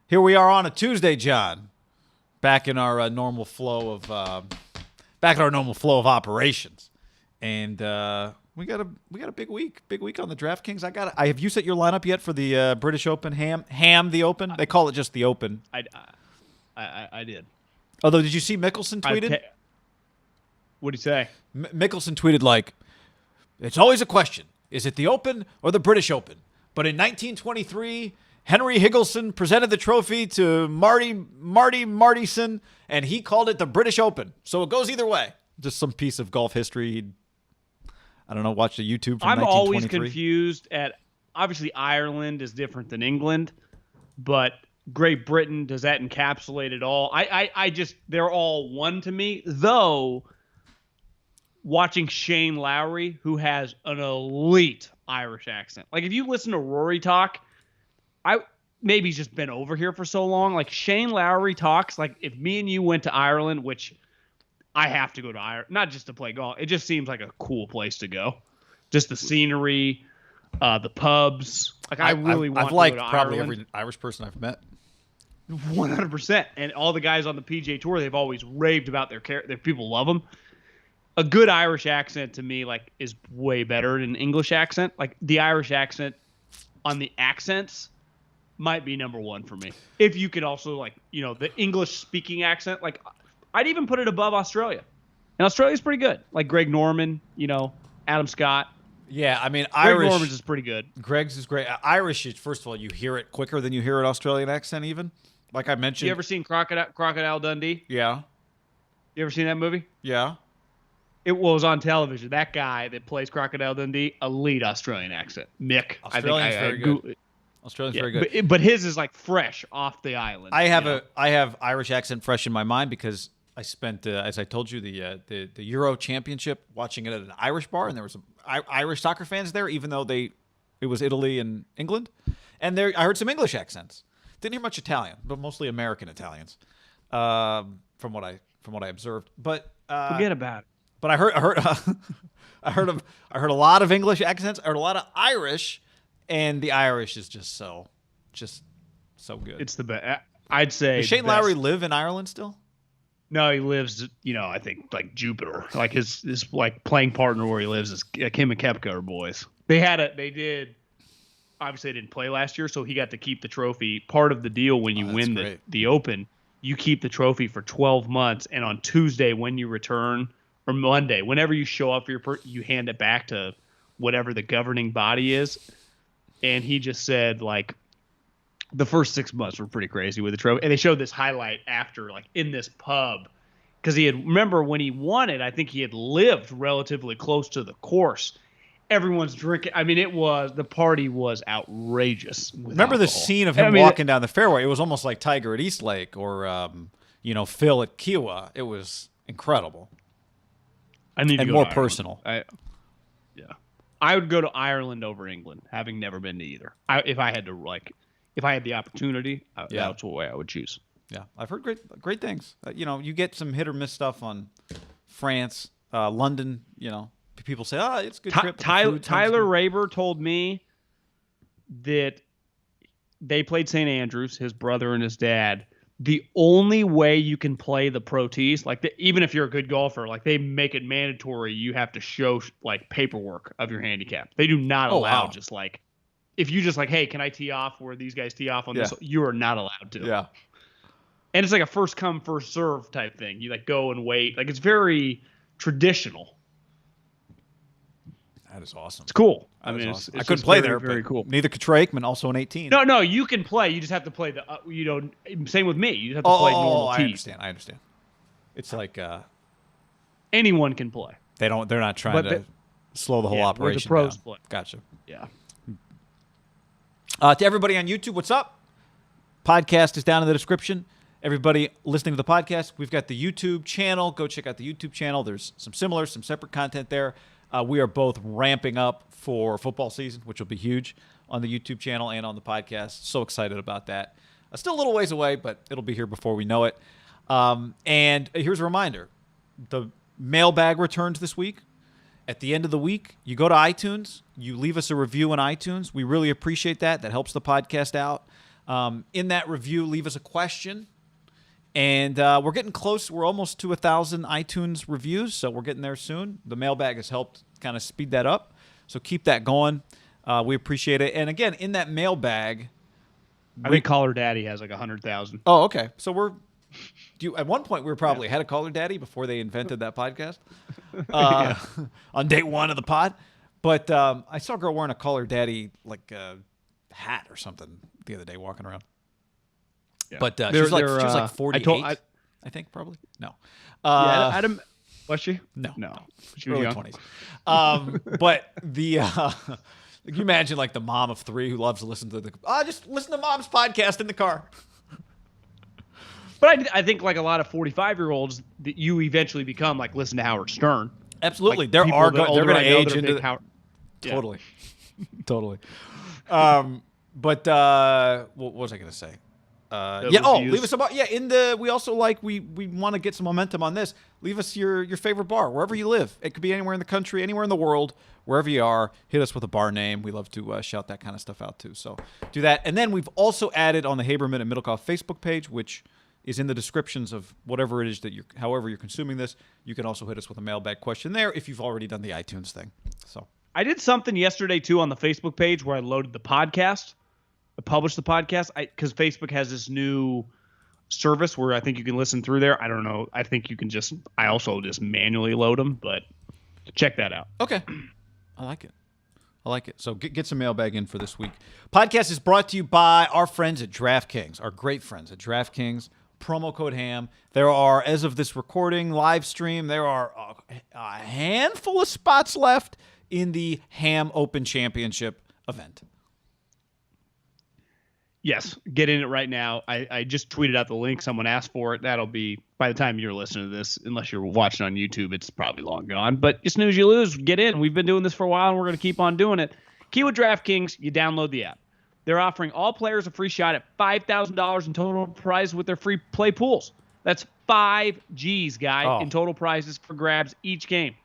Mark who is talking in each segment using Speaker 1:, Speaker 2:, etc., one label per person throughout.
Speaker 1: Here we are on a Tuesday, John. Back in our normal flow of operations, and we got a big week on the Draftkings. Have you set your lineup yet for the British Open? Ham the Open. They call it just the Open.
Speaker 2: I did.
Speaker 1: Although, did you see Mickelson tweeted?
Speaker 2: What'd he say?
Speaker 1: Mickelson tweeted like, "It's always a question: is it the Open or the British Open?" But in 1923. Henry Higginson presented the trophy to Marty Martyson, and he called it the British Open. So it goes either way. Just some piece of golf history. I don't know, watched a YouTube from 1923.
Speaker 2: I'm always confused at, obviously Ireland is different than England, but Great Britain, does that encapsulate it all? I just, they're all one to me, though watching Shane Lowry, who has an elite Irish accent. Like if you listen to Rory talk, maybe he's just been over here for so long. Like Shane Lowry talks like if me and you went to Ireland, which I have to go to Ireland, not just to play golf. It just seems like a cool place to go. Just the scenery, the pubs. Like I really want to go to Ireland. I've liked
Speaker 1: probably every Irish person I've met.
Speaker 2: 100%. And all the guys on the PGA Tour, they've always raved about their people love them. A good Irish accent to me like is way better than an English accent. Like the Irish accent on the accents might be number one for me. If you could also like, the English speaking accent, like I'd even put it above Australia. And Australia's pretty good. Like Greg Norman, Adam Scott.
Speaker 1: Yeah, I mean,
Speaker 2: Greg Norman's is pretty good.
Speaker 1: Greg's is great. Irish, first of all, you hear it quicker than you hear an Australian accent even. Like I mentioned.
Speaker 2: You ever seen Crocodile Dundee?
Speaker 1: Yeah.
Speaker 2: You ever seen that movie?
Speaker 1: Yeah.
Speaker 2: It was on television. That guy that plays Crocodile Dundee, elite Australian accent. Mick.
Speaker 1: Australian's very good. Australian's very good.
Speaker 2: But his is like fresh off the island.
Speaker 1: I have Irish accent fresh in my mind because I spent, as I told you, the Euro Championship watching it at an Irish bar, and there were some Irish soccer fans there, even though it was Italy and England, and I heard some English accents. Didn't hear much Italian, but mostly American Italians, from what I observed. But
Speaker 2: forget about it.
Speaker 1: But I heard a lot of English accents. I heard a lot of Irish. And the Irish is just so good.
Speaker 2: It's the best. I'd say.
Speaker 1: Does Shane Lowry live in Ireland still?
Speaker 2: No, he lives, I think like Jupiter. Like his like playing partner where he lives is like him and Koepka are boys. They did. Obviously, they didn't play last year, so he got to keep the trophy. Part of the deal when you win the Open, you keep the trophy for 12 months, and on Tuesday when you return, or Monday, whenever you show up for you hand it back to whatever the governing body is. And he just said, like, the first 6 months were pretty crazy with the trophy. And they showed this highlight after, like, in this pub. Because remember, when he won it, I think he had lived relatively close to the course. Everyone's drinking. I mean, the party was outrageous.
Speaker 1: Remember the scene of him walking down the fairway? It was almost like Tiger at Eastlake or, Phil at Kiowa. It was incredible.
Speaker 2: I need to go
Speaker 1: more
Speaker 2: to
Speaker 1: personal.
Speaker 2: Yeah. I would go to Ireland over England, having never been to either. If I had the opportunity, that's the way I would choose.
Speaker 1: Yeah, I've heard great things. You get some hit or miss stuff on France, London. People say, it's a good trip.
Speaker 2: Tyler Raber told me that they played St. Andrews, his brother and his dad. The only way you can play the Pro Tees, even if you're a good golfer, like they make it mandatory, you have to show like paperwork of your handicap. They do not allow just like, if you just like, hey, can I tee off where these guys tee off on this? You are not allowed to.
Speaker 1: Yeah.
Speaker 2: And it's like a first come, first serve type thing. You like go and wait. Like it's very traditional.
Speaker 1: That is awesome.
Speaker 2: It's cool.
Speaker 1: It's I couldn't play there.
Speaker 2: Very cool.
Speaker 1: Neither could Trakeman, also an 18.
Speaker 2: No, you can play. You just have to play the. Same with me. You just have to play normal tees.
Speaker 1: I understand. It's like
Speaker 2: anyone can play.
Speaker 1: They're not trying to slow the whole operation
Speaker 2: the pros
Speaker 1: down.
Speaker 2: Play.
Speaker 1: Gotcha.
Speaker 2: Yeah.
Speaker 1: To everybody on YouTube, what's up? Podcast is down in the description. Everybody listening to the podcast, we've got the YouTube channel. Go check out the YouTube channel. There's some separate content there. We are both ramping up for football season, which will be huge on the YouTube channel and on the podcast. So excited about that. Still a little ways away, but it'll be here before we know it. And here's a reminder. The mailbag returns this week. At the end of the week, you go to iTunes, you leave us a review on iTunes. We really appreciate that. That helps the podcast out. In that review, leave us a question. And we're getting close. We're almost to 1,000 iTunes reviews, so we're getting there soon. The mailbag has helped kind of speed that up. So keep that going. We appreciate it. And again, in that mailbag,
Speaker 2: I think Caller Daddy has like 100,000.
Speaker 1: Oh, okay. So at one point, we were probably ahead of Caller Daddy before they invented that podcast on day one of the pod. But I saw a girl wearing a Caller Daddy hat or something the other day walking around. Yeah. But she was like 48, I think, probably. No.
Speaker 2: Adam, was she?
Speaker 1: No.
Speaker 2: She was
Speaker 1: early
Speaker 2: young.
Speaker 1: 20s. But the can you imagine like the mom of 3 who loves to listen to just listen to Mom's podcast in the car.
Speaker 2: But I think like a lot of 45-year-olds that you eventually become like listen to Howard Stern.
Speaker 1: Absolutely.
Speaker 2: Like,
Speaker 1: they're going to age into
Speaker 2: Howard.
Speaker 1: Totally. Totally. But what was I going to say? Leave us we also we want to get some momentum on this. Leave us your favorite bar wherever you live. It could be anywhere in the country, anywhere in the world, wherever you are. Hit us with a bar name. We love to shout that kind of stuff out too. So do that. And then we've also added on the Haberman and Middlecoff Facebook page, which is in the descriptions of whatever it is that however you're consuming this. You can also hit us with a mailbag question there if you've already done the iTunes thing. So
Speaker 2: I did something yesterday too on the Facebook page where I loaded the podcast. Publish the podcast because Facebook has this new service where I think you can listen through there. I don't know. I think you can I also just manually load them, but check that out.
Speaker 1: Okay. I like it. So get some mailbag in for this week. Podcast is brought to you by our friends at Draftkings, our great friends at Draftkings. Promo code HAM. There are, as of this recording, live stream, there are a handful of spots left in the HAM Open Championship event.
Speaker 2: Yes, get in it right now. I just tweeted out the link. Someone asked for it. That'll be, by the time you're listening to this, unless you're watching on YouTube, it's probably long gone. But you snooze, you lose. Get in. We've been doing this for a while, and we're going to keep on doing it. Key with DraftKings, you download the app. They're offering all players a free shot at $5,000 in total prize with their free play pools. That's 5 G's, in total prizes for grabs each game.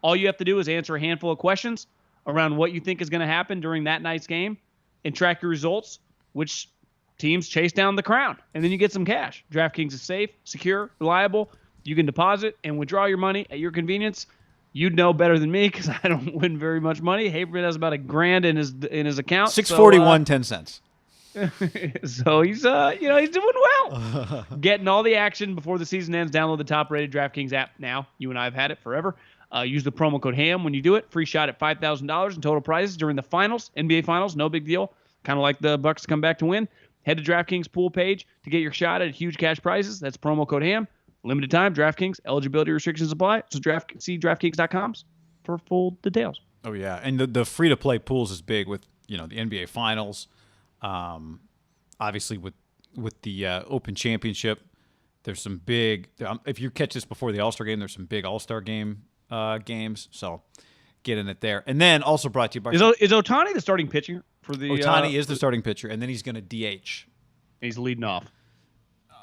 Speaker 2: All you have to do is answer a handful of questions around what you think is going to happen during that night's game and track your results, which teams chase down the crown, and then you get some cash. DraftKings is safe, secure, reliable. You can deposit and withdraw your money at your convenience. You'd know better than me because I don't win very much money. Haberman has about $1,000 in his account.
Speaker 1: $641.10.
Speaker 2: So he's he's doing well. Getting all the action before the season ends. Download the top-rated DraftKings app now. You and I have had it forever. Use the promo code HAM when you do it. Free shot at $5,000 in total prizes during the finals, NBA Finals. No big deal. Kind of like the Bucks to come back to win. Head to DraftKings pool page to get your shot at huge cash prizes. That's promo code HAM. Limited time. DraftKings. Eligibility restrictions apply. So see DraftKings.com for full details.
Speaker 1: Oh, yeah. And the free-to-play pools is big with, the NBA Finals. Obviously, with the Open Championship, there's some big if you catch this before the All-Star game, there's some big All-Star game games. So get in it there. And then also brought to you by...
Speaker 2: Is Ohtani the starting pitcher?
Speaker 1: Ohtani is the starting pitcher, and then he's going to DH.
Speaker 2: He's leading off.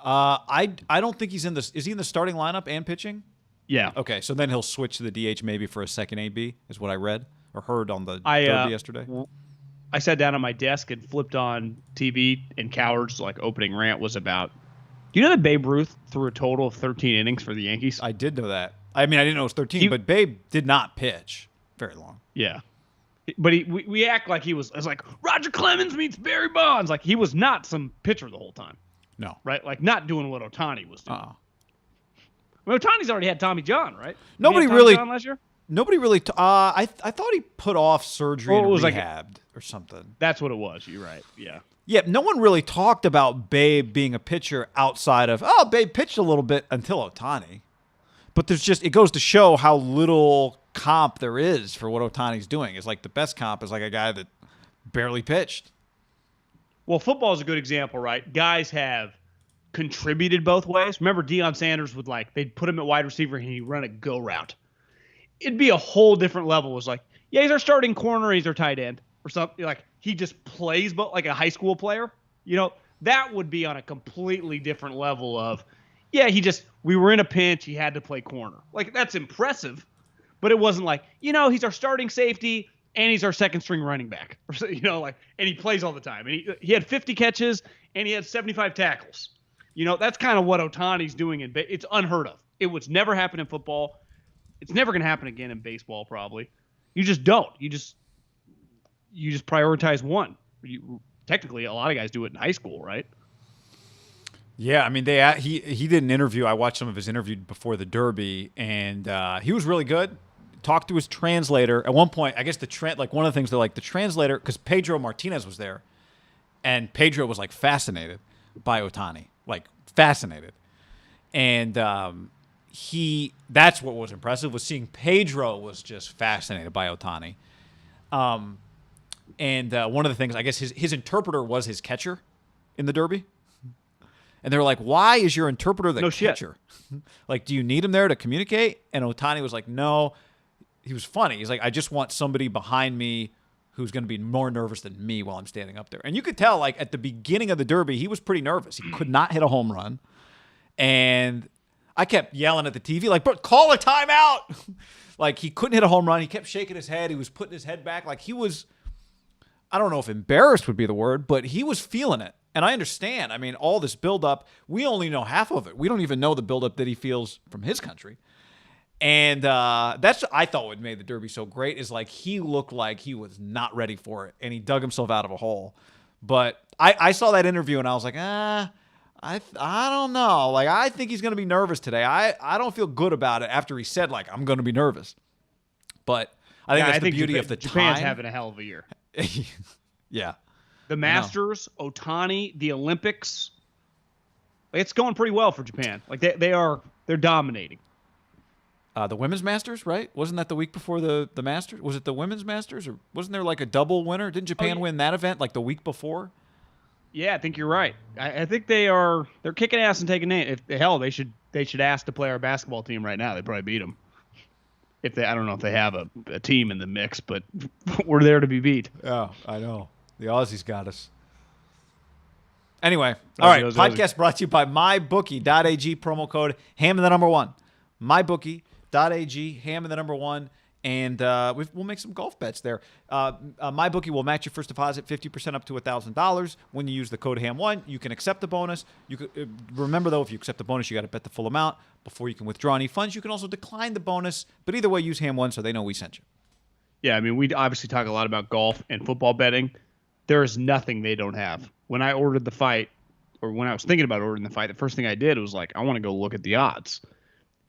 Speaker 1: I don't think he's in the. Is he in the starting lineup and pitching?
Speaker 2: Yeah.
Speaker 1: Okay, so then he'll switch to the DH maybe for a second AB, is what I read or heard on the Derby yesterday.
Speaker 2: I sat down at my desk and flipped on TV, and Coward's opening rant was about. Do you know that Babe Ruth threw a total of 13 innings for the Yankees?
Speaker 1: I did know that. I mean, I didn't know it was 13, but Babe did not pitch very long.
Speaker 2: Yeah. But we act like he was. It's like Roger Clemens meets Barry Bonds. Like he was not some pitcher the whole time.
Speaker 1: No.
Speaker 2: Right? Like not doing what Ohtani was doing. Well, Ohtani's already had Tommy John, right?
Speaker 1: Nobody really.
Speaker 2: John last year?
Speaker 1: Nobody really. I thought he put off surgery and rehabbed or something.
Speaker 2: That's what it was. You're right. Yeah.
Speaker 1: Yeah. No one really talked about Babe being a pitcher outside of Babe pitched a little bit until Ohtani. But it goes to show how little comp there is for what Ohtani's doing. It's like the best comp is like a guy that barely pitched.
Speaker 2: Well, football is a good example, right? Guys have contributed both ways. Remember Deion Sanders would they'd put him at wide receiver and he'd run a go route. It'd be a whole different level. It was like, yeah, he's our starting corner, he's our tight end or something. Like he just plays but like a high school player. That would be on a completely different level of, yeah, we were in a pinch, he had to play corner. Like that's impressive. But it wasn't like, he's our starting safety and he's our second string running back. And he plays all the time. And he had 50 catches and he had 75 tackles. That's kind of what Ohtani's doing. It's unheard of. It would never happen in football. It's never going to happen again in baseball, probably. You just don't. You just prioritize one. Technically, a lot of guys do it in high school, right?
Speaker 1: Yeah, I mean, he did an interview. I watched some of his interview before the Derby, and he was really good. Talked to his translator. At one point, I guess one of the things they're like, the translator, because Pedro Martinez was there, and Pedro was, fascinated by Ohtani. Fascinated. And that's what was impressive, was seeing Pedro was just fascinated by Ohtani. And one of the things, I guess his interpreter was his catcher in the Derby. And they were like, why is your interpreter the catcher? Do you need him there to communicate? And Ohtani was like, no. He was funny. He's like, I just want somebody behind me who's going to be more nervous than me while I'm standing up there. And you could tell, at the beginning of the Derby, he was pretty nervous. He could not hit a home run. And I kept yelling at the TV, bro, call a timeout. He couldn't hit a home run. He kept shaking his head. He was putting his head back. He was, I don't know if embarrassed would be the word, but he was feeling it. And I understand. I mean, all this buildup, we only know half of it. We don't even know the buildup that he feels from his country. And that's what I thought what made the Derby so great is he looked like he was not ready for it, and he dug himself out of a hole. But I saw that interview, and I was like, I don't know. I think he's going to be nervous today. I don't feel good about it after he said, I'm going to be nervous. But I think that's the beauty of the
Speaker 2: Japan's
Speaker 1: time.
Speaker 2: having a hell of a year.
Speaker 1: Yeah.
Speaker 2: The Masters, Ohtani, the Olympics. It's going pretty well for Japan. They're dominating.
Speaker 1: The Women's Masters, right? Wasn't that the week before the Masters? Was it the Women's Masters? Or wasn't there a double winner? Didn't Japan win that event the week before?
Speaker 2: Yeah, I think you're right. I think they're kicking ass and taking names. They should ask to play our basketball team right now. They probably beat them. I don't know if they have a team in the mix, but we're there to be beat.
Speaker 1: Yeah, I know. The Aussies got us. Anyway, all right. Podcast brought to you by MyBookie.ag, promo code HAM and the number 1. MyBookie.ag, HAM and the number 1. And we'll make some golf bets there. MyBookie will match your first deposit 50% up to $1,000. When you use the code HAM1, you can accept the bonus. Remember, though, if you accept the bonus, you got to bet the full amount before you can withdraw any funds. You can also decline the bonus. But either way, use HAM1 so they know we sent you.
Speaker 2: Yeah, I mean, we obviously talk a lot about golf and football betting. There is nothing they don't have. When I ordered the fight, or when I was thinking about ordering the fight, the first thing I did was I want to go look at the odds.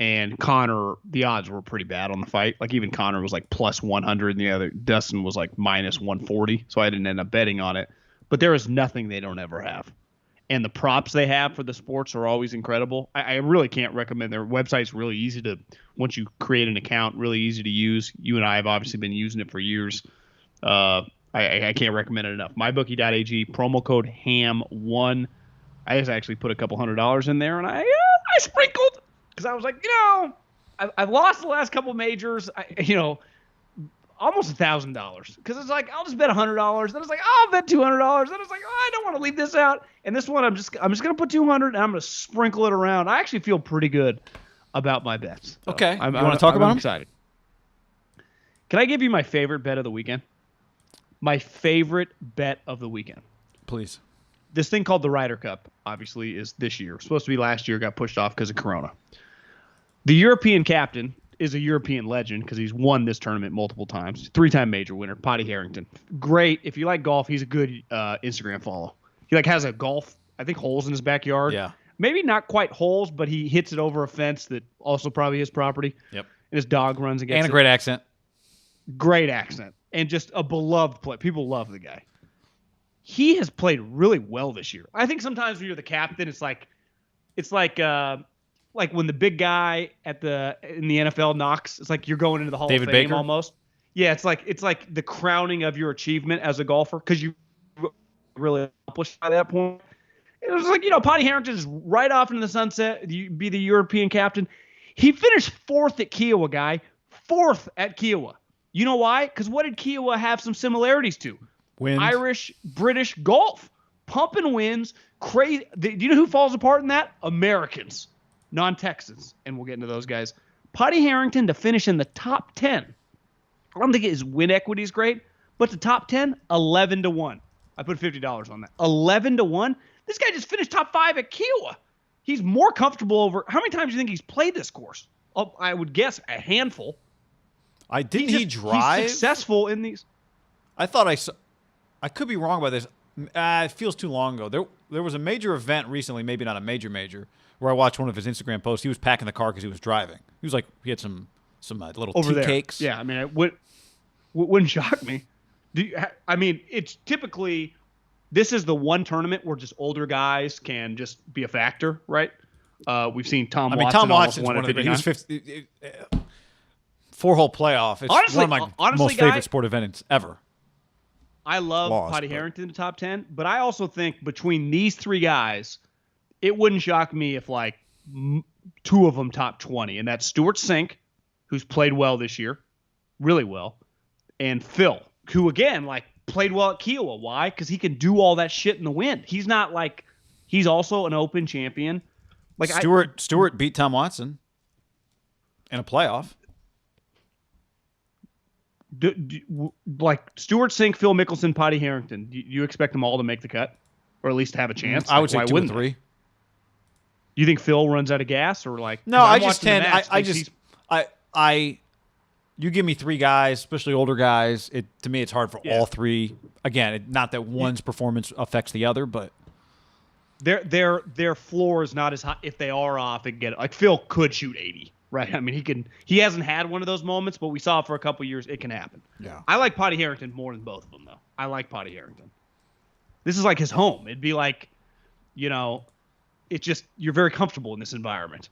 Speaker 2: And Connor, the odds were pretty bad on the fight. Even Connor was plus 100, and the other Dustin was minus 140. So I didn't end up betting on it. But there is nothing they don't ever have. And the props they have for the sports are always incredible. I really can't recommend their website's really easy to, once you create an account, really easy to use. You and I have obviously been using it for years. I can't recommend it enough. MyBookie.ag, promo code HAM1. I just actually put a couple $100 in there, and I sprinkled. Because I was like, I've lost the last couple majors, almost $1,000. Because it's I'll just bet $100. Then it's I'll bet $200. Then it's I don't want to leave this out. And this one, I'm just going to put $200 and I'm going to sprinkle it around. I actually feel pretty good about my bets. So
Speaker 1: okay. You want to talk about them?
Speaker 2: I'm excited. Can I give you my favorite bet of the weekend? My favorite bet of the weekend.
Speaker 1: Please.
Speaker 2: This thing called the Ryder Cup, obviously, is this year. It was supposed to be last year, got pushed off because of Corona. The European captain is a European legend because he's won this tournament multiple times. 3-time major winner, Potty Harrington. Great. If you like golf, he's a good Instagram follow. He has a golf, I think, holes in his backyard.
Speaker 1: Yeah.
Speaker 2: Maybe not quite holes, but he hits it over a fence that also probably his property.
Speaker 1: Yep.
Speaker 2: And his dog runs against it.
Speaker 1: And a great accent.
Speaker 2: Great accent. And just a beloved player. People love the guy. He has played really well this year. I think sometimes when you're the captain, it's like when the big guy in the NFL knocks. It's like you're going into the Hall
Speaker 1: David
Speaker 2: of Fame
Speaker 1: Baker?
Speaker 2: almost. Yeah, it's like the crowning of your achievement as a golfer because you really accomplished by that point. It was Potty Harrington is right off into the sunset. You be the European captain. He finished 4th at Kiowa, guy. 4th at Kiowa. You know why? Because what did Kiowa have some similarities to?
Speaker 1: Wind.
Speaker 2: Irish, British golf. Pumping wins. Crazy. Do you know who falls apart in that? Americans. Non-Texans. And we'll get into those guys. Potty Harrington to finish in the top 10. I don't think his win equity is great, but the top 10, 11-1. I put $50 on that. 11-1. This guy just finished top 5 at Kiowa. He's more comfortable over. How many times do you think he's played this course? I would guess a handful.
Speaker 1: Didn't he drive?
Speaker 2: He's successful in these.
Speaker 1: I thought I could be wrong about this. It feels too long ago. There was a major event recently, maybe not a major, where I watched one of his Instagram posts. He was packing the car because he was driving. He had some little
Speaker 2: over
Speaker 1: tea
Speaker 2: there.
Speaker 1: cakes.
Speaker 2: Yeah, I mean, it wouldn't shock me. It's typically, this is the one tournament where just older guys can just be a factor, right? We've seen Tom Watson.
Speaker 1: Tom Watson's
Speaker 2: won
Speaker 1: one of the. He was
Speaker 2: 50.
Speaker 1: 4-hole playoff. It's
Speaker 2: honestly,
Speaker 1: one of my most favorite sport events ever.
Speaker 2: I love Potty Harrington in the top 10, but I also think between these three guys, it wouldn't shock me if like two of them top 20, and that's Stuart Sink, who's played well this year, really well, and Phil, who again played well at Kiowa. Why? Because he can do all that shit in the wind. He's not he's also an Open champion.
Speaker 1: Stuart beat Tom Watson in a playoff.
Speaker 2: Stuart Sink, Phil Mickelson, Potty Harrington. Do you expect them all to make the cut, or at least have a chance?
Speaker 1: I would say 2 or 3.
Speaker 2: Do you think Phil runs out of gas, or
Speaker 1: No, I just tend. You give me 3 guys, especially older guys. To me, it's hard for all 3. Again, not that one's performance affects the other, but
Speaker 2: their floor is not as high. If they are off, they can get it. Phil could shoot 80. Right, I mean he hasn't had one of those moments, but we saw for a couple years it can happen.
Speaker 1: Yeah,
Speaker 2: I like Potty Harrington more than both of them though. I like Potty Harrington. This is like his home. It'd be like, it's just you're very comfortable in this environment.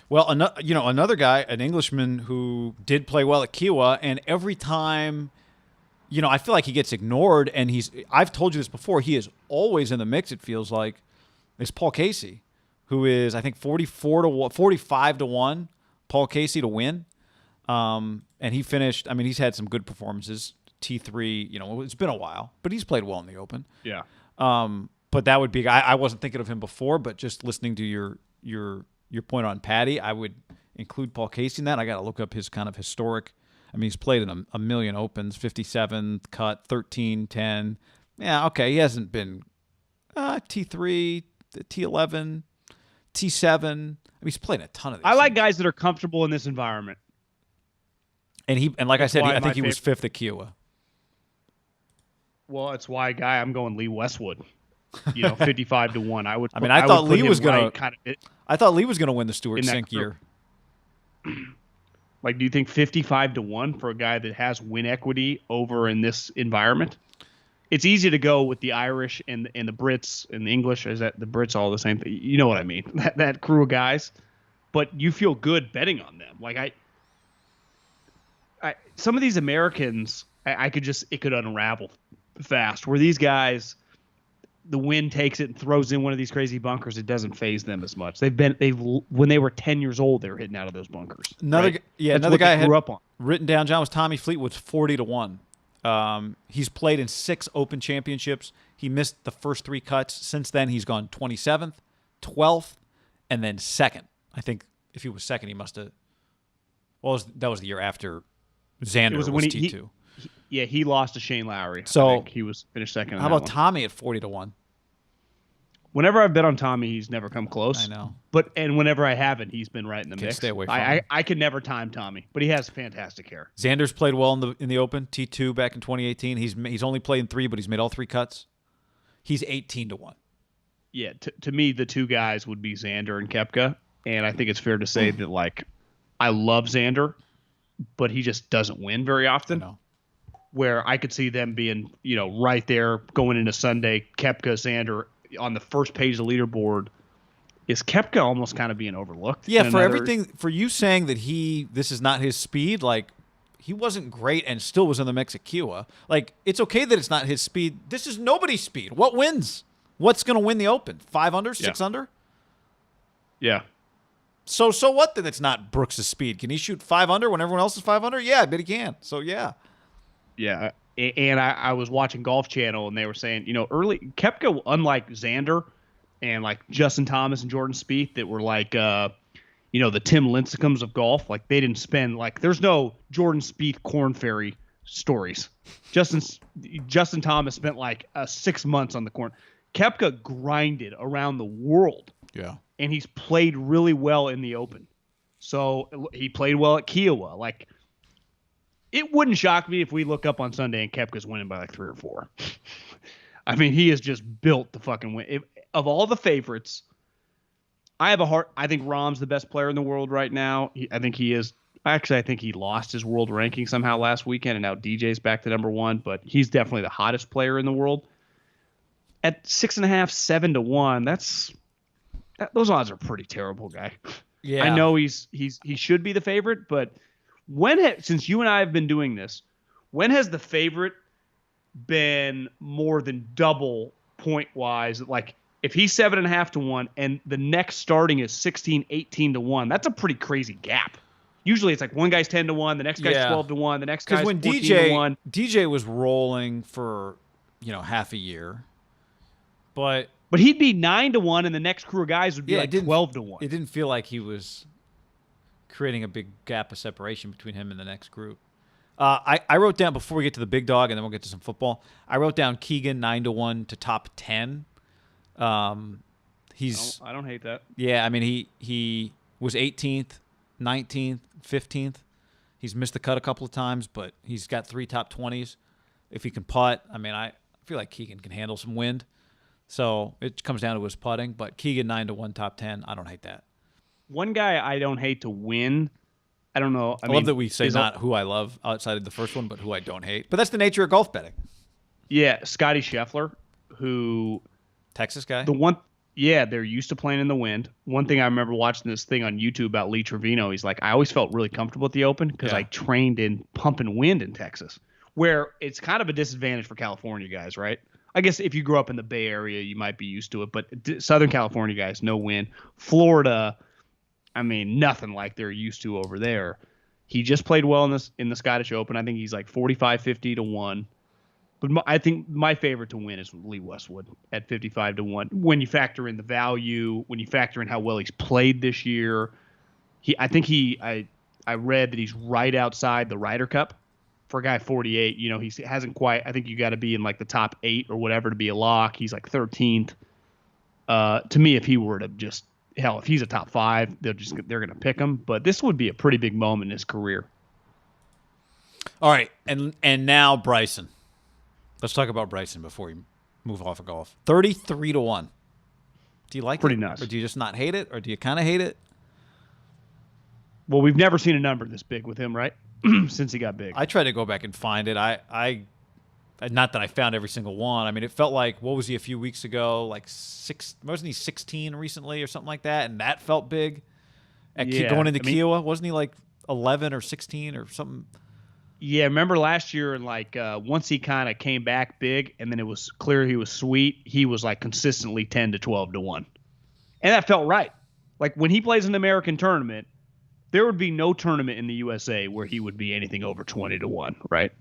Speaker 1: Well, another guy, an Englishman who did play well at Kiowa, and every time, I feel like he gets ignored, and I've told you this before, he is always in the mix. It feels like is Paul Casey, who is, I think, 45-1, Paul Casey to win. And he finished, he's had some good performances. T3, it's been a while, but he's played well in the Open.
Speaker 2: Yeah.
Speaker 1: But that would be, I wasn't thinking of him before, but just listening to your point on Patty, I would include Paul Casey in that. I got to look up his kind of historic, he's played in a million Opens, 57 cut, 13, 10. Yeah, okay, he hasn't been T3, T11, T7. He's played a ton of these.
Speaker 2: I like guys that are comfortable in this environment.
Speaker 1: And like I said, I think he was 5th at Kiowa.
Speaker 2: Well, that's why, I'm going Lee Westwood. 55-1.
Speaker 1: I thought Lee was going to. I thought Lee was going to win the Stuart Sink year.
Speaker 2: Do you think 55-1 for a guy that has win equity over in this environment? It's easy to go with the Irish and the Brits and the English. Is that the Brits all the same thing? You know what I mean? That crew of guys. But you feel good betting on them. Some of these Americans, it could unravel fast. Where these guys, the wind takes it and throws in one of these crazy bunkers, it doesn't phase them as much. When they were 10 years old, they were hitting out of those bunkers.
Speaker 1: Another guy I
Speaker 2: grew up on.
Speaker 1: Written down, John, was Tommy Fleetwood's 40-1. He's played in 6 Open championships. He missed the first 3 cuts. Since then, he's gone 27th, 12th, and then 2nd. I think if he was 2nd, he must have. Well, that was the year after Xander was T2.
Speaker 2: He lost to Shane Lowry.
Speaker 1: So
Speaker 2: I think he was finished 2nd.
Speaker 1: How about Tommy at 40-1?
Speaker 2: Whenever I've bet on Tommy, he's never come close.
Speaker 1: I know.
Speaker 2: And whenever I haven't, he's been right in the mix.
Speaker 1: Stay away from him.
Speaker 2: I could never time Tommy, but he has fantastic hair.
Speaker 1: Xander's played well in the Open, T2 back in 2018. He's only played in 3, but he's made all 3 cuts. He's 18-1.
Speaker 2: Yeah, to me, the 2 guys would be Xander and Koepka, and I think it's fair to say that I love Xander, but he just doesn't win very often.
Speaker 1: I know.
Speaker 2: Where I could see them being, right there going into Sunday, Koepka, Xander on the first page of the leaderboard. Is Koepka almost kind of being overlooked?
Speaker 1: Yeah, for you saying that this is not his speed, he wasn't great and still was in the mix at Kiowa. It's okay that it's not his speed. This is nobody's speed. What wins? What's going to win the Open? 5 under, 6 under?
Speaker 2: Yeah.
Speaker 1: So what that it's not Brooks' speed? Can he shoot 5 under when everyone else is 5 under? Yeah, I bet he can. So, yeah.
Speaker 2: Yeah, and I was watching Golf Channel, and they were saying, early Koepka, unlike Xander and Justin Thomas and Jordan Spieth, that were the Tim Lincecums of golf. Like they didn't spend there's no Jordan Spieth Corn Ferry stories. Justin Thomas spent 6 months on the corn. Koepka grinded around the world.
Speaker 1: Yeah.
Speaker 2: And he's played really well in the Open. So he played well at Kiowa. It wouldn't shock me if we look up on Sunday and Koepka's winning by 3 or 4. I mean, he has just built the fucking win. Of all the favorites, I think Rahm's the best player in the world right now. I think he is. Actually, I think he lost his world ranking somehow last weekend, and now DJ's back to number 1. But he's definitely the hottest player in the world. At 6.5, 7 to 1, those odds are pretty terrible, guy.
Speaker 1: Yeah,
Speaker 2: I know he should be the favorite, but since you and I have been doing this, when has the favorite been more than double point wise? If he's 7.5 to 1 and the next starting is 16, 18 to 1, that's a pretty crazy gap. Usually it's one guy's 10 to 1, the next guy's 12 to 1, the next guy's 14 to 1.
Speaker 1: DJ was rolling for half a year, but
Speaker 2: he'd be 9 to 1, and the next crew of guys would be 12 to 1.
Speaker 1: It didn't feel like he was creating a big gap of separation between him and the next group. I wrote down, before we get to the big dog, and then we'll get to some football, I wrote down Keegan 9 to 1 to top 10. I
Speaker 2: don't hate that.
Speaker 1: Yeah, I mean he was 18th, 19th, 15th. He's missed the cut a couple of times, but he's got 3 top 20s. If he can putt, I mean, I feel like Keegan can handle some wind. So it comes down to his putting, but Keegan 9 to 1 top 10. I don't hate that.
Speaker 2: One guy I don't hate to win. I don't know.
Speaker 1: I love that we say not who I love outside of the first one, but who I don't hate. But that's the nature of golf betting.
Speaker 2: Yeah, Scotty Scheffler, who
Speaker 1: Texas guy.
Speaker 2: They're used to playing in the wind. One thing I remember watching this thing on YouTube about Lee Trevino. He's like, I always felt really comfortable at the Open because I trained in pumping wind in Texas, where it's kind of a disadvantage for California guys, right? I guess if you grew up in the Bay Area, you might be used to it, but Southern California guys, no wind. Florida, I mean, nothing like they're used to over there. He just played well in the Scottish Open. I think he's 45, 50 to 1. But I think my favorite to win is Lee Westwood at 55 to 1. When you factor in the value, when you factor in how well he's played this year, I read that he's right outside the Ryder Cup. For a guy 48, he hasn't quite. I think you got to be in the top 8 or whatever to be a lock. He's 13th. To me, if he were to if he's a top 5, they're going to pick him. But this would be a pretty big moment in his career.
Speaker 1: All right, and now Bryson. Let's talk about Bryson before we move off of golf. 33 to 1. Do you like it?
Speaker 2: Pretty nuts.
Speaker 1: Or do you just not hate it? Or do you kind of hate it?
Speaker 2: Well, we've never seen a number this big with him, right? Since he got big.
Speaker 1: I tried to go back and find it. I not that I found every single one. I mean, it felt like, what was he a few weeks ago? Wasn't he 16 recently or something like that? And that felt big. Going into Kiowa, wasn't he 11 or 16 or something?
Speaker 2: Yeah, remember last year and once he kind of came back big and then it was clear he was sweet, he was consistently 10 to 12 to 1. And that felt right. When he plays an American tournament, there would be no tournament in the USA where he would be anything over 20 to 1, right?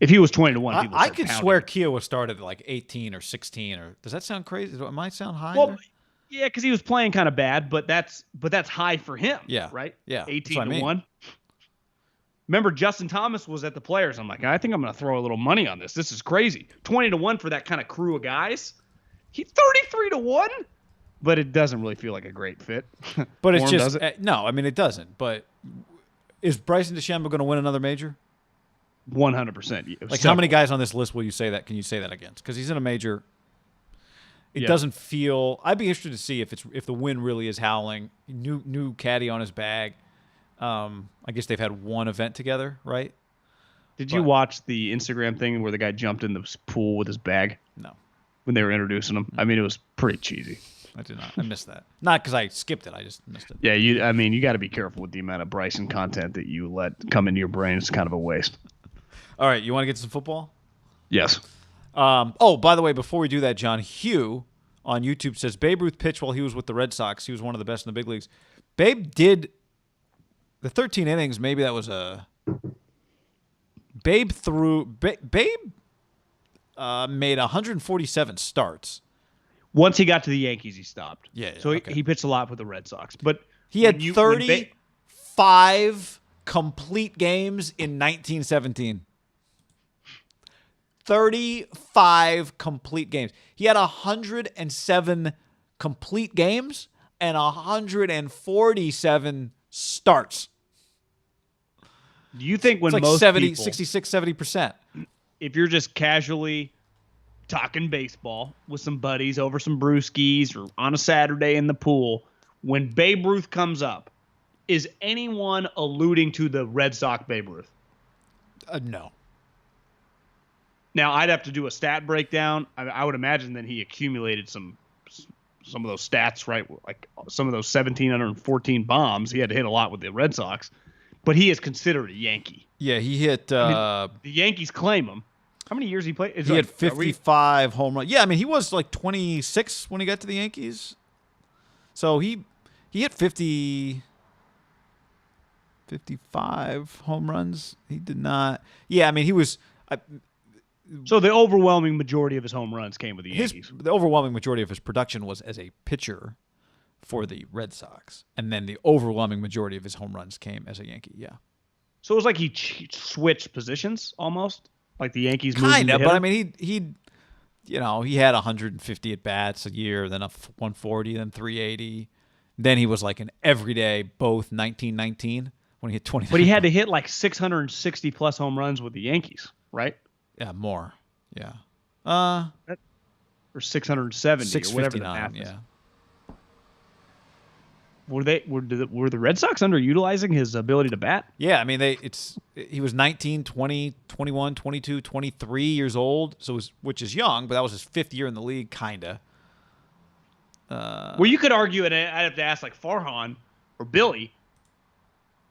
Speaker 2: If he was 20 to 1, people
Speaker 1: I could swear Kiowa started at 18 or 16 or does that sound crazy? It might sound high.
Speaker 2: Well, yeah, because he was playing kind of bad, but that's high for him.
Speaker 1: Yeah.
Speaker 2: Right?
Speaker 1: Yeah.
Speaker 2: 18 to 1. Remember, Justin Thomas was at the Players. I'm like, I think I'm going to throw a little money on this. This is crazy. 20 to 1 for that kind of crew of guys. 33 to 1? But it doesn't really feel like a great fit.
Speaker 1: But it's just no. I mean, it doesn't. But is Bryson DeChambeau going to win another major?
Speaker 2: 100%.
Speaker 1: How many guys on this list will you say that? Can you say that against? Because he's in a major. It doesn't feel. I'd be interested to see if the wind really is howling. New Caddie on his bag. I guess they've had one event together, right?
Speaker 2: Did you watch the Instagram thing where the guy jumped in the pool with his bag?
Speaker 1: No.
Speaker 2: When they were introducing him, I mean, it was pretty cheesy.
Speaker 1: I did not. I missed that. Not because I skipped it. I just missed it.
Speaker 2: Yeah, you got to be careful with the amount of Bryson content that you let come into your brain. It's kind of a waste.
Speaker 1: All right, you want to get to some football?
Speaker 2: Yes.
Speaker 1: By the way, before we do that, John, Hugh on YouTube says Babe Ruth pitched while he was with the Red Sox. He was one of the best in the big leagues. Babe did the 13 innings. Maybe that was a Babe threw. Babe made 147 starts.
Speaker 2: Once he got to the Yankees, he stopped.
Speaker 1: Yeah.
Speaker 2: So he pitched a lot with the Red Sox. But
Speaker 1: He had 35 complete games in 1917. 35 complete games. He had 107 complete games and 147 starts.
Speaker 2: Do you think when
Speaker 1: it's like
Speaker 2: most
Speaker 1: 66-70%.
Speaker 2: If you're just casually talking baseball with some buddies over some brewskis or on a Saturday in the pool, when Babe Ruth comes up, is anyone alluding to the Red Sox Babe Ruth?
Speaker 1: No.
Speaker 2: Now, I'd have to do a stat breakdown. I would imagine that he accumulated some of those stats, right? Like some of those 1,714 bombs. He had to hit a lot with the Red Sox. But he is considered a Yankee.
Speaker 1: Yeah, he hit...
Speaker 2: the Yankees claim him. How many years he played?
Speaker 1: He had 55 home runs. Yeah, I mean, he was like 26 when he got to the Yankees. So he hit 55 home runs. He did not... Yeah, I mean, he was...
Speaker 2: So the overwhelming majority of his home runs came with the Yankees.
Speaker 1: The overwhelming majority of his production was as a pitcher for the Red Sox. And then the overwhelming majority of his home runs came as a Yankee, yeah.
Speaker 2: So it was like he switched positions almost? Like the Yankees moved
Speaker 1: kind of, but I mean, he had 150 at-bats a year, then a 140, then 380. Then he was like an everyday both 1919 when he hit 20.
Speaker 2: But he had to hit like 660-plus home runs with the Yankees, right?
Speaker 1: Yeah, more. Yeah. Or
Speaker 2: 670 or whatever the math is.
Speaker 1: Yeah.
Speaker 2: Were the Red Sox underutilizing his ability to bat?
Speaker 1: Yeah, I mean he was 19, 20, 21, 22, 23 years old, which is young, but that was his fifth year in the league, kinda.
Speaker 2: Well, you could argue, and I'd have to ask like Farhan or Billy,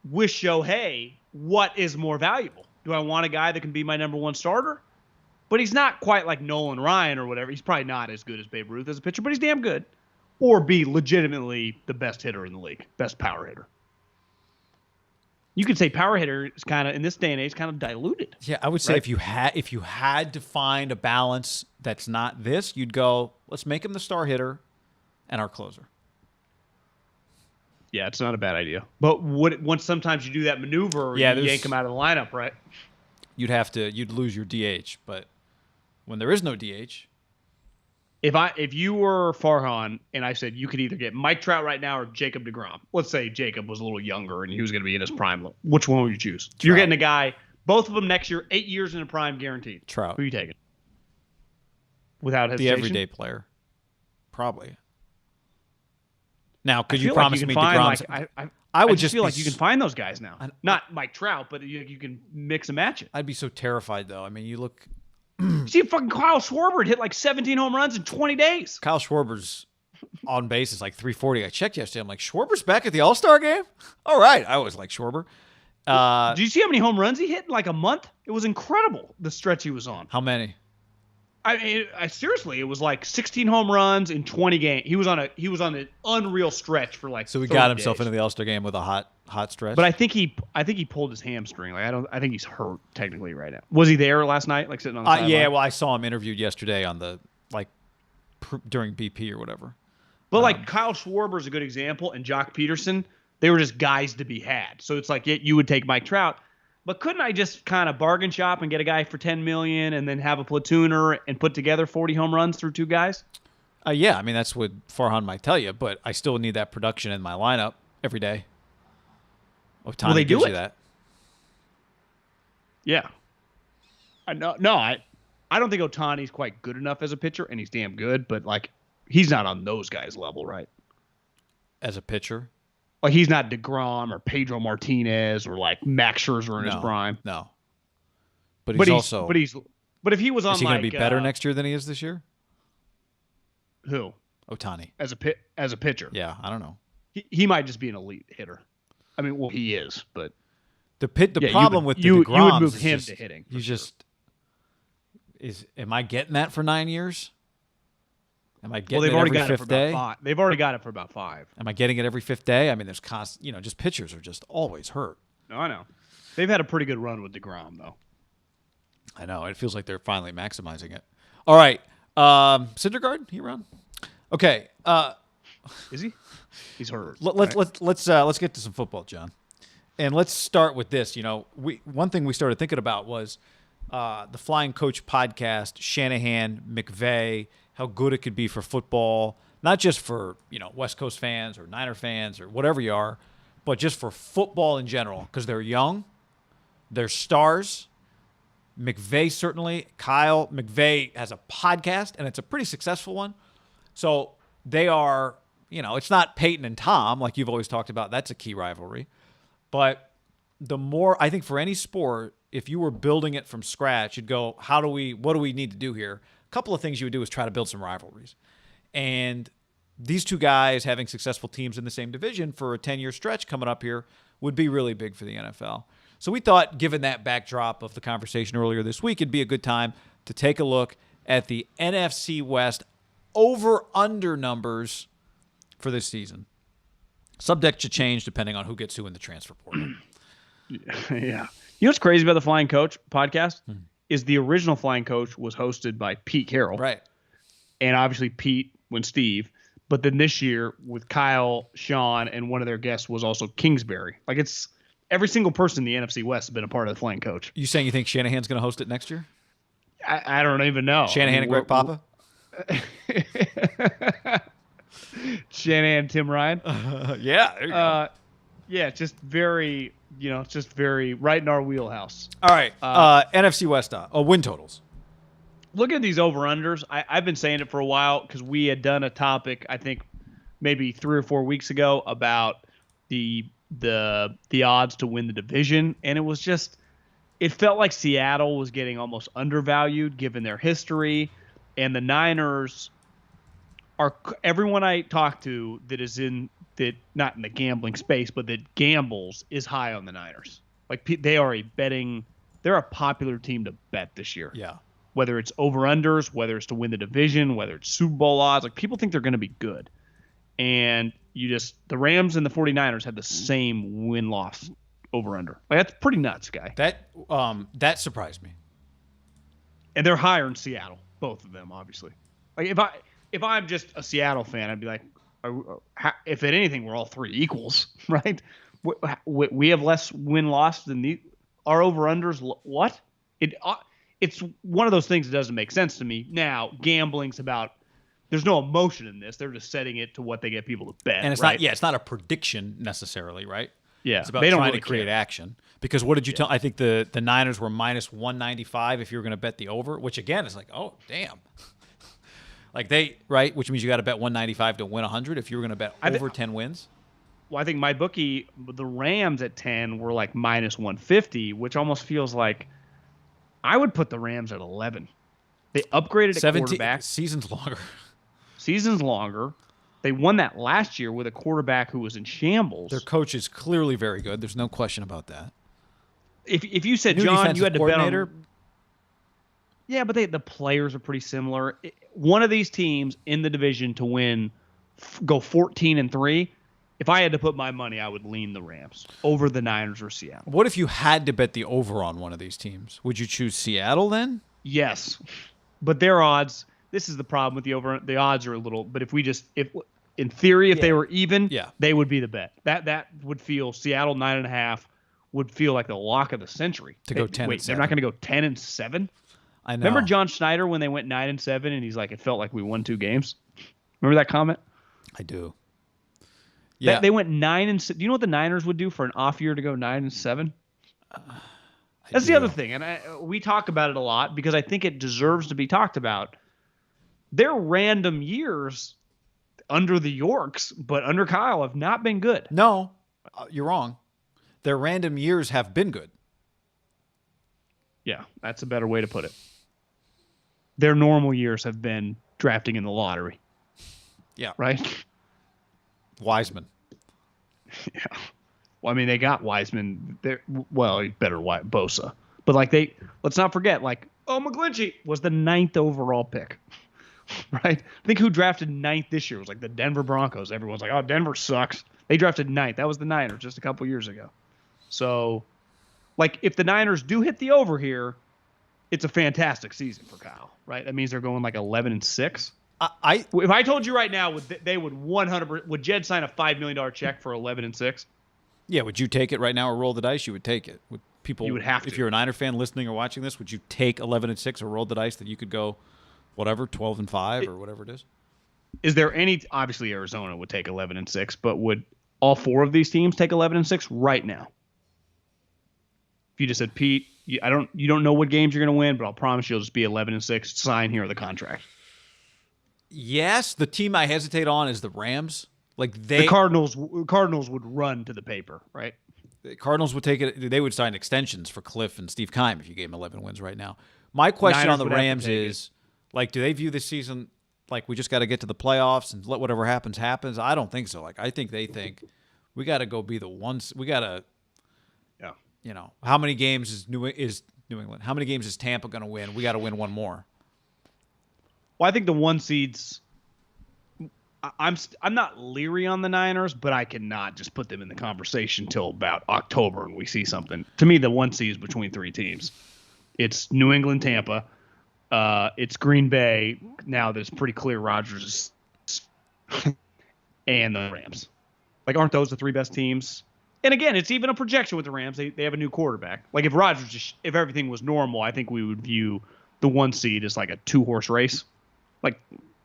Speaker 2: with Shohei, what is more valuable? Do I want a guy that can be my number one starter? But he's not quite like Nolan Ryan or whatever. He's probably not as good as Babe Ruth as a pitcher, but he's damn good. Or be legitimately the best hitter in the league, best power hitter. You could say power hitter is kind of, in this day and age, kind of diluted.
Speaker 1: Yeah, I would say if you had to find a balance that's not this, you'd go, let's make him the star hitter and our closer.
Speaker 2: Yeah, it's not a bad idea. But once sometimes you do that maneuver, you yank him out of the lineup, right?
Speaker 1: You'd lose your DH, but when there is no DH.
Speaker 2: If you were Farhan and I said you could either get Mike Trout right now or Jacob deGrom, let's say Jacob was a little younger and he was going to be in his prime, which one would you choose? Trout. You're getting a guy, both of them next year, 8 years in a prime guaranteed.
Speaker 1: Trout.
Speaker 2: Who are you taking? Without hesitation?
Speaker 1: The everyday player. Probably. Now, could you promise me DeGrom's?
Speaker 2: I would just feel like you can find those guys now. Not Mike Trout, but you can mix and match it.
Speaker 1: I'd be so terrified, though. I mean, you look...
Speaker 2: See, fucking Kyle Schwarber hit like 17 home runs in 20 days.
Speaker 1: Kyle Schwarber's on base is like 340. I checked yesterday. I'm like, Schwarber's back at the All-Star game? All right. I always like Schwarber.
Speaker 2: Did you see how many home runs he hit in like a month? It was incredible, the stretch he was on.
Speaker 1: How many?
Speaker 2: I seriously, it was like 16 home runs in 20 games. He was on an unreal stretch for like.
Speaker 1: So he got himself into the All-Star game with a hot stretch.
Speaker 2: But I think he pulled his hamstring. Like I think he's hurt technically right now. Was he there last night, like sitting on the sideline?
Speaker 1: Yeah, well, I saw him interviewed yesterday on the during BP or whatever.
Speaker 2: But like Kyle Schwarber's a good example, and Jock Peterson, they were just guys to be had. So it's like you would take Mike Trout. But couldn't I just kind of bargain shop and get a guy for $10 million and then have a platooner and put together 40 home runs through two guys?
Speaker 1: Yeah, I mean, that's what Farhan might tell you, but I still need that production in my lineup every day. Ohtani gives you that.
Speaker 2: Yeah. I don't think Ohtani's quite good enough as a pitcher, and he's damn good, but like he's not on those guys' level, right?
Speaker 1: As a pitcher?
Speaker 2: Like he's not DeGrom or Pedro Martinez or like Max Scherzer in his prime.
Speaker 1: No. But if he was on is he going to be better next year than he is this year?
Speaker 2: Who?
Speaker 1: Ohtani.
Speaker 2: As a pitcher.
Speaker 1: Yeah, I don't know.
Speaker 2: He might just be an elite hitter. I mean, well, he is, but
Speaker 1: the problem with
Speaker 2: you
Speaker 1: DeGrom
Speaker 2: would move him to hitting.
Speaker 1: Am I getting that for 9 years? Am I getting
Speaker 2: they've
Speaker 1: it
Speaker 2: already
Speaker 1: every
Speaker 2: got
Speaker 1: fifth
Speaker 2: it for
Speaker 1: day?
Speaker 2: about 5. They've already got it for about 5.
Speaker 1: Am I getting it every fifth day? I mean, there's just pitchers are just always hurt.
Speaker 2: No, I know. They've had a pretty good run with DeGrom, though.
Speaker 1: I know. It feels like they're finally maximizing it. All right. Syndergaard, he run? Okay.
Speaker 2: Is he? He's hurt.
Speaker 1: Let's get to some football, John. And let's start with this. One thing we started thinking about was the Flying Coach podcast, Shanahan, McVay, how good it could be for football, not just for, West Coast fans or Niner fans or whatever you are, but just for football in general, because they're young, they're stars. McVay certainly. Kyle McVay has a podcast, and it's a pretty successful one. So they are, it's not Peyton and Tom like you've always talked about. That's a key rivalry. But the more, I think for any sport, if you were building it from scratch, you'd go, what do we need to do here? A couple of things you would do is try to build some rivalries. And these two guys having successful teams in the same division for a 10-year stretch coming up here would be really big for the NFL. So we thought, given that backdrop of the conversation earlier this week, it'd be a good time to take a look at the NFC West over-under numbers for this season. Subject to change depending on who gets who in the transfer portal.
Speaker 2: Yeah. You know what's crazy about the Flying Coach podcast is the original Flying Coach was hosted by Pete Carroll.
Speaker 1: Right.
Speaker 2: And obviously Pete when Steve. But then this year with Kyle, Sean, and one of their guests was also Kingsbury. Like it's every single person in the NFC West has been a part of the Flying Coach.
Speaker 1: You saying you think Shanahan's going to host it next year?
Speaker 2: I don't even know.
Speaker 1: Shanahan and Greg Papa?
Speaker 2: Shanahan, Tim Ryan.
Speaker 1: Yeah, there you go.
Speaker 2: Yeah, just very, just very right in our wheelhouse.
Speaker 1: All right, NFC West win totals.
Speaker 2: Look at these over-unders. I've been saying it for a while because we had done a topic, I think, maybe 3 or 4 weeks ago about the odds to win the division, and it was just it felt like Seattle was getting almost undervalued given their history, and the Niners are everyone I talk to that is not in the gambling space, but that gambles is high on the Niners. Like they're a popular team to bet this year.
Speaker 1: Yeah.
Speaker 2: Whether it's over-unders, whether it's to win the division, whether it's Super Bowl odds, like people think they're going to be good. And the Rams and the 49ers had the same win-loss over-under. Like that's pretty nuts, guy.
Speaker 1: That surprised me.
Speaker 2: And they're higher in Seattle, both of them, obviously. Like if I'm just a Seattle fan, I'd be like, if at anything, we're all three equals, right? We have less win-loss than our over-unders. What? It's one of those things that doesn't make sense to me. Now, gambling's about there's no emotion in this. They're just setting it to what they get people to bet.
Speaker 1: And it's
Speaker 2: right?
Speaker 1: it's not a prediction necessarily, right?
Speaker 2: Yeah.
Speaker 1: It's about
Speaker 2: they don't
Speaker 1: trying
Speaker 2: really
Speaker 1: to create
Speaker 2: care.
Speaker 1: action. Because what did you tell? I think the Niners were minus 195 if you were going to bet the over, which again is like, oh, damn. Which means you got to bet 195 to win 100 if you were going to bet over 10 wins.
Speaker 2: Well, I think MyBookie, the Rams at 10 were like minus 150, which almost feels like I would put the Rams at 11. They upgraded at quarterback.
Speaker 1: Season's
Speaker 2: longer. They won that last year with a quarterback who was in shambles.
Speaker 1: Their coach is clearly very good. There's no question about that.
Speaker 2: If you said, John, you had to bet on... Yeah, but the players are pretty similar. One of these teams in the division to win, go 14-3. If I had to put my money, I would lean the Rams over the Niners or Seattle.
Speaker 1: What if you had to bet the over on one of these teams? Would you choose Seattle then?
Speaker 2: Yes, but their odds. This is the problem with the over. The odds are a little. But if in theory, if they were even, they would be the bet. That would feel Seattle 9.5 would feel like the lock of the century
Speaker 1: to go 10.
Speaker 2: Wait, they're not going to go 10-7.
Speaker 1: I know.
Speaker 2: Remember John Schneider when they went 9-7 and he's like, it felt like we won 2 games. Remember that comment?
Speaker 1: I do. Yeah,
Speaker 2: they went 9-7. Do you know what the Niners would do for an off year to go 9-7? That's the other thing, and we talk about it a lot because I think it deserves to be talked about. Their random years under the Yorks, but under Kyle, have not been good.
Speaker 1: No, you're wrong. Their random years have been good.
Speaker 2: Yeah, that's a better way to put it. Their normal years have been drafting in the lottery. Yeah. Right?
Speaker 1: Wiseman.
Speaker 2: Yeah. Well, I mean, they got Wiseman. Well, better Bosa. But, let's not forget, McGlinchey was the 9th overall pick. Right? I think who drafted 9th this year was the Denver Broncos. Everyone's like, oh, Denver sucks. They drafted 9th. That was the Niners just a couple years ago. So, if the Niners do hit the over here, it's a fantastic season for Kyle, right? That means they're going 11-6. If I told you right now, they would 100%, would Jed sign a $5 million check for 11-6?
Speaker 1: Yeah, would you take it right now or roll the dice? You would take it. Would people?
Speaker 2: You would have
Speaker 1: If
Speaker 2: to.
Speaker 1: you're a Niner fan listening or watching this, would you take 11-6 or roll the dice that you could go, whatever, 12-5 or whatever it is?
Speaker 2: Is there any? Obviously, Arizona would take 11-6, but would all four of these teams take 11-6 right now? If you just said, Pete, you don't know what games you're going to win, but I'll promise you'll just be 11-6. Sign here the contract.
Speaker 1: Yes, the team I hesitate on is the Rams.
Speaker 2: The Cardinals would run to the paper, right?
Speaker 1: The Cardinals would take it. They would sign extensions for Cliff and Steve Keim if you gave them 11 wins right now. My question
Speaker 2: Niners
Speaker 1: on the Rams is, do they view this season like we just got to get to the playoffs and let whatever happens happens? I don't think so. I think they think we got to go be the ones. We got to, how many games is New England? How many games is Tampa going to win? We got to win one more.
Speaker 2: Well, I think the one seeds. I'm not leery on the Niners, but I cannot just put them in the conversation till about October and we see something. To me, the one seed is between three teams. It's New England, Tampa. It's Green Bay. Now that it's pretty clear Rodgers and the Rams. Aren't those the three best teams? And again, it's even a projection with the Rams. They have a new quarterback. If everything was normal, I think we would view the one seed as like a 2-horse race.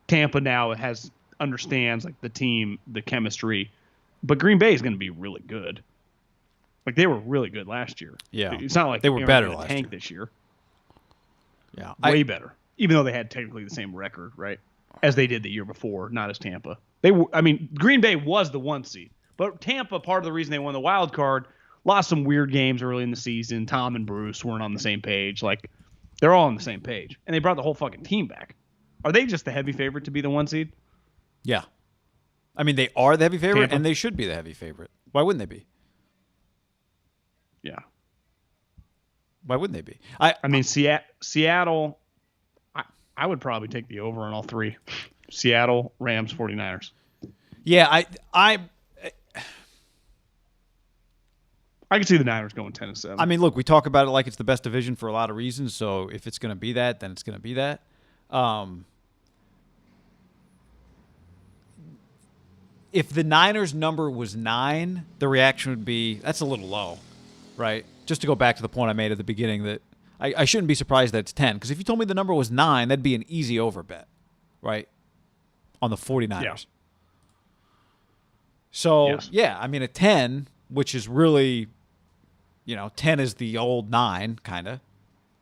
Speaker 2: Tampa now understands the team, the chemistry, but Green Bay is going to be really good. They were really good last year.
Speaker 1: Yeah,
Speaker 2: it's not like
Speaker 1: they were better last
Speaker 2: tank
Speaker 1: year.
Speaker 2: this year.
Speaker 1: Yeah,
Speaker 2: way better. Even though they had technically the same record, right, as they did the year before, not as Tampa. Green Bay was the one seed, but Tampa, part of the reason they won the wild card, lost some weird games early in the season. Tom and Bruce weren't on the same page. They're all on the same page, and they brought the whole fucking team back. Are they just the heavy favorite to be the one seed?
Speaker 1: Yeah. They are the heavy favorite,
Speaker 2: Tampa?
Speaker 1: and they should be the heavy favorite. Why wouldn't they be?
Speaker 2: Yeah.
Speaker 1: Why wouldn't they be?
Speaker 2: Seattle, I would probably take the over on all three. Seattle, Rams, 49ers.
Speaker 1: Yeah, I
Speaker 2: can see the Niners going 10-7.
Speaker 1: Look, we talk about it like it's the best division for a lot of reasons, so if it's going to be that, then it's going to be that. If the Niners number was 9, the reaction would be, that's a little low, right? Just to go back to the point I made at the beginning that I shouldn't be surprised that it's 10, because if you told me the number was 9, that'd be an easy over bet, right, on the 49ers.
Speaker 2: Yeah.
Speaker 1: So,
Speaker 2: yes.
Speaker 1: Yeah, a 10, which is really, 10 is the old 9, kind of.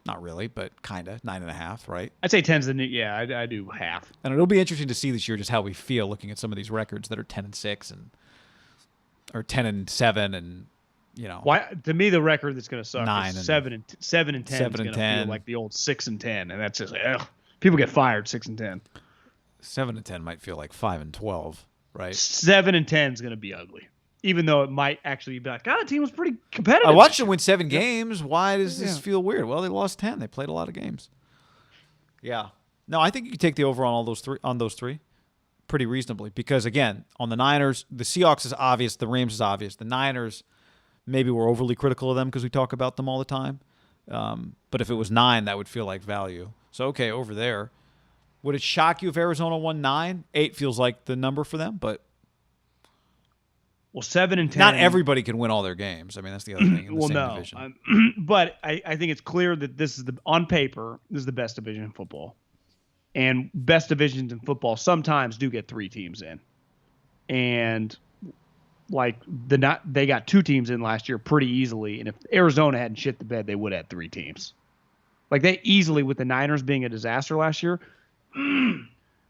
Speaker 1: Not really, but kind of, 9.5, right?
Speaker 2: I'd say 10's the new, yeah, I do half.
Speaker 1: And it'll be interesting to see this year just how we feel looking at some of these records that are 10-6 or 10-7 and,
Speaker 2: Why, to me, the record that's going to suck
Speaker 1: 9
Speaker 2: is
Speaker 1: and
Speaker 2: 7 and 10
Speaker 1: 7
Speaker 2: is
Speaker 1: and
Speaker 2: going to
Speaker 1: 10.
Speaker 2: feel like the old 6-10, and that's just people get fired 6-10.
Speaker 1: 7-10 might feel like 5-12, right?
Speaker 2: 7-10 is going to be ugly. Even though it might actually be like, God, the team was pretty competitive.
Speaker 1: I watched them win 7 games. Why does this feel weird? Well, they lost 10. They played a lot of games. Yeah. No, I think you can take the over on those three pretty reasonably because, again, on the Niners, the Seahawks is obvious. The Rams is obvious. The Niners, maybe we're overly critical of them because we talk about them all the time. But if it was 9, that would feel like value. So, okay, over there. Would it shock you if Arizona won 9? 8 feels like the number for them, but...
Speaker 2: Well, 7-10.
Speaker 1: Not everybody can win all their games. That's the other thing in the same division.
Speaker 2: But I think it's clear that this is on paper, this is the best division in football. And best divisions in football sometimes do get 3 teams in. And they got 2 teams in last year pretty easily. And if Arizona hadn't shit the bed, they would have had 3 teams. They easily, with the Niners being a disaster last year,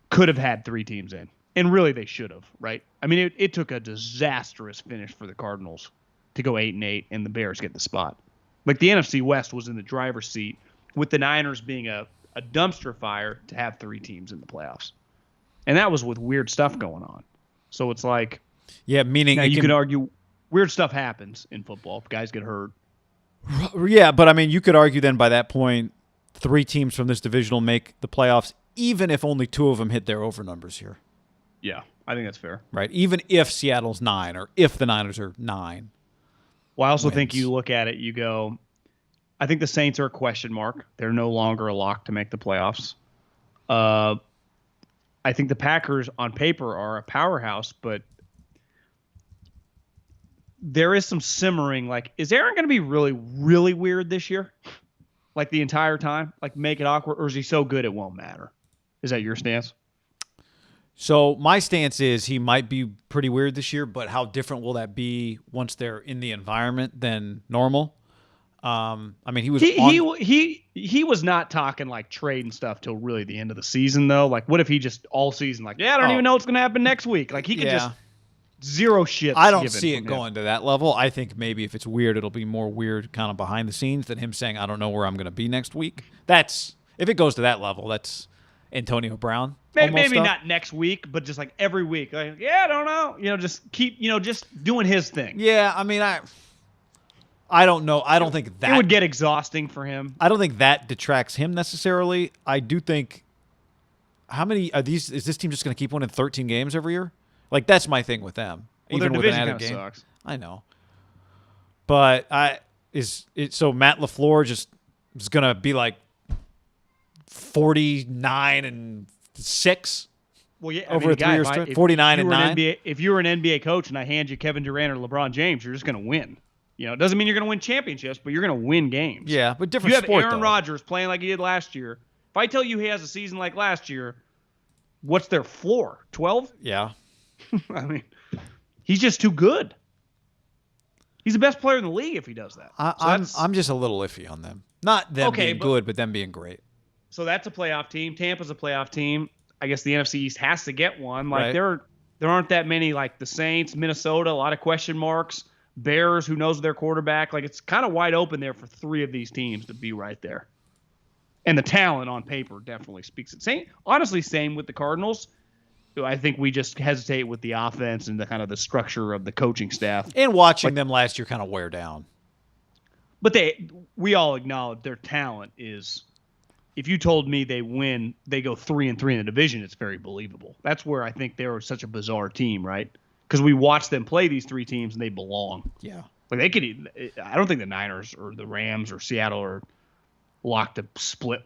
Speaker 2: could have had 3 teams in. And really, they should have, right? It took a disastrous finish for the Cardinals to go 8-8, and the Bears get the spot. The NFC West was in the driver's seat, with the Niners being a dumpster fire to have 3 teams in the playoffs. And that was with weird stuff going on. So it's
Speaker 1: meaning
Speaker 2: now you can argue weird stuff happens in football. Guys get hurt.
Speaker 1: Yeah, but you could argue then by that point, 3 teams from this division will make the playoffs, even if only 2 of them hit their over numbers here.
Speaker 2: Yeah, I think that's fair.
Speaker 1: Right, even if Seattle's 9 or if the Niners are 9.
Speaker 2: Well, I also think you look at it, you go, I think the Saints are a question mark. They're no longer a lock to make the playoffs. I think the Packers on paper are a powerhouse, but there is some simmering. Like, is Aaron going to be really, really weird this year? Like the entire time? Like make it awkward? Or is he so good it won't matter? Is that your stance?
Speaker 1: So my stance is he might be pretty weird this year, but how different will that be once they're in the environment than normal? I mean,
Speaker 2: he was not talking like trade and stuff till really the end of the season though. Like, what if he just all season like, I don't even know what's going to happen next week. Like he could just zero shit.
Speaker 1: I don't see it going to that level. I think maybe if it's weird, it'll be more weird kind of behind the scenes than him saying, I don't know where I'm going to be next week. If it goes to that level, that's Antonio Brown.
Speaker 2: Maybe not next week, but just like every week. Like, I don't know. Just keep, just doing his thing.
Speaker 1: Yeah, I mean, I don't know. I don't think that
Speaker 2: it would get exhausting for him.
Speaker 1: I don't think that detracts him necessarily. I do think how many are these? Is this team just going to keep winning 13 games every year? Like that's my thing with them.
Speaker 2: Well,
Speaker 1: even
Speaker 2: their
Speaker 1: with an
Speaker 2: division
Speaker 1: added game.
Speaker 2: sucks.
Speaker 1: I know, but so Matt LaFleur just is going to be like 49-6.
Speaker 2: Well, yeah,
Speaker 1: over a 3-year stretch, 49-9.
Speaker 2: If you were an NBA coach and I hand you Kevin Durant or LeBron James, you're just going to win. It doesn't mean you're going to win championships, but you're going to win games.
Speaker 1: Yeah, but different.
Speaker 2: You have
Speaker 1: sport,
Speaker 2: Aaron
Speaker 1: though.
Speaker 2: Rodgers playing like he did last year. If I tell you he has a season like last year, what's their floor? 12?
Speaker 1: Yeah.
Speaker 2: I mean, he's just too good. He's the best player in the league if he does that.
Speaker 1: I'm just a little iffy on them. Not them being good, but them being great.
Speaker 2: So that's a playoff team. Tampa's a playoff team. I guess the NFC East has to get one. Like there aren't that many like the Saints, Minnesota, a lot of question marks. Bears, who knows their quarterback. Like it's kind of wide open there for three of these teams to be right there. And the talent on paper definitely speaks it. Honestly, same with the Cardinals. I think we just hesitate with the offense and the kind of the structure of the coaching staff.
Speaker 1: And watching them last year kind of wear down.
Speaker 2: But we all acknowledge their talent is. If you told me they go 3-3 in the division, it's very believable. That's where I think they were such a bizarre team, right? Because we watched them play these three teams and they belong.
Speaker 1: Yeah.
Speaker 2: Like they could. I don't think the Niners or the Rams or Seattle are locked to split.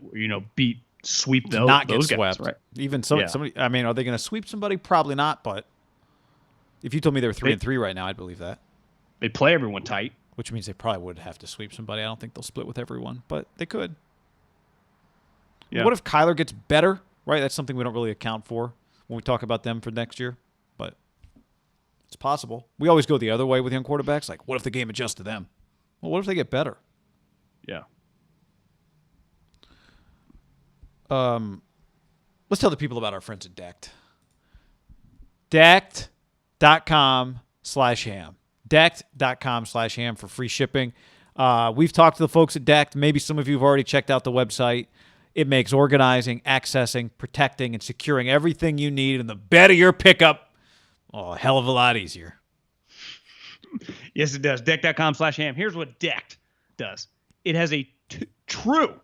Speaker 2: Sweep those.
Speaker 1: Not get
Speaker 2: those
Speaker 1: swept.
Speaker 2: Guys, right?
Speaker 1: Even somebody. I mean, are they going to sweep somebody? Probably not. But if you told me they were 3-3 right now, I'd believe that.
Speaker 2: They play everyone tight,
Speaker 1: which means they probably would have to sweep somebody. I don't think they'll split with everyone, but they could. Yeah. What if Kyler gets better? Right, that's something we don't really account for when we talk about them for next year, but it's possible. We always go the other way with young quarterbacks. Like, what if the game adjusts to them? Well, what if they get better?
Speaker 2: Yeah.
Speaker 1: Let's tell the people about our friends at Decked. Decked.com/ham. Decked.com/ham for free shipping. We've talked to the folks at Decked. Maybe some of you have already checked out the website. It makes organizing, accessing, protecting, and securing everything you need in the bed of your pickup a hell of a lot easier.
Speaker 2: Yes, it does. Decked.com/ham. Here's what Decked does. It has a true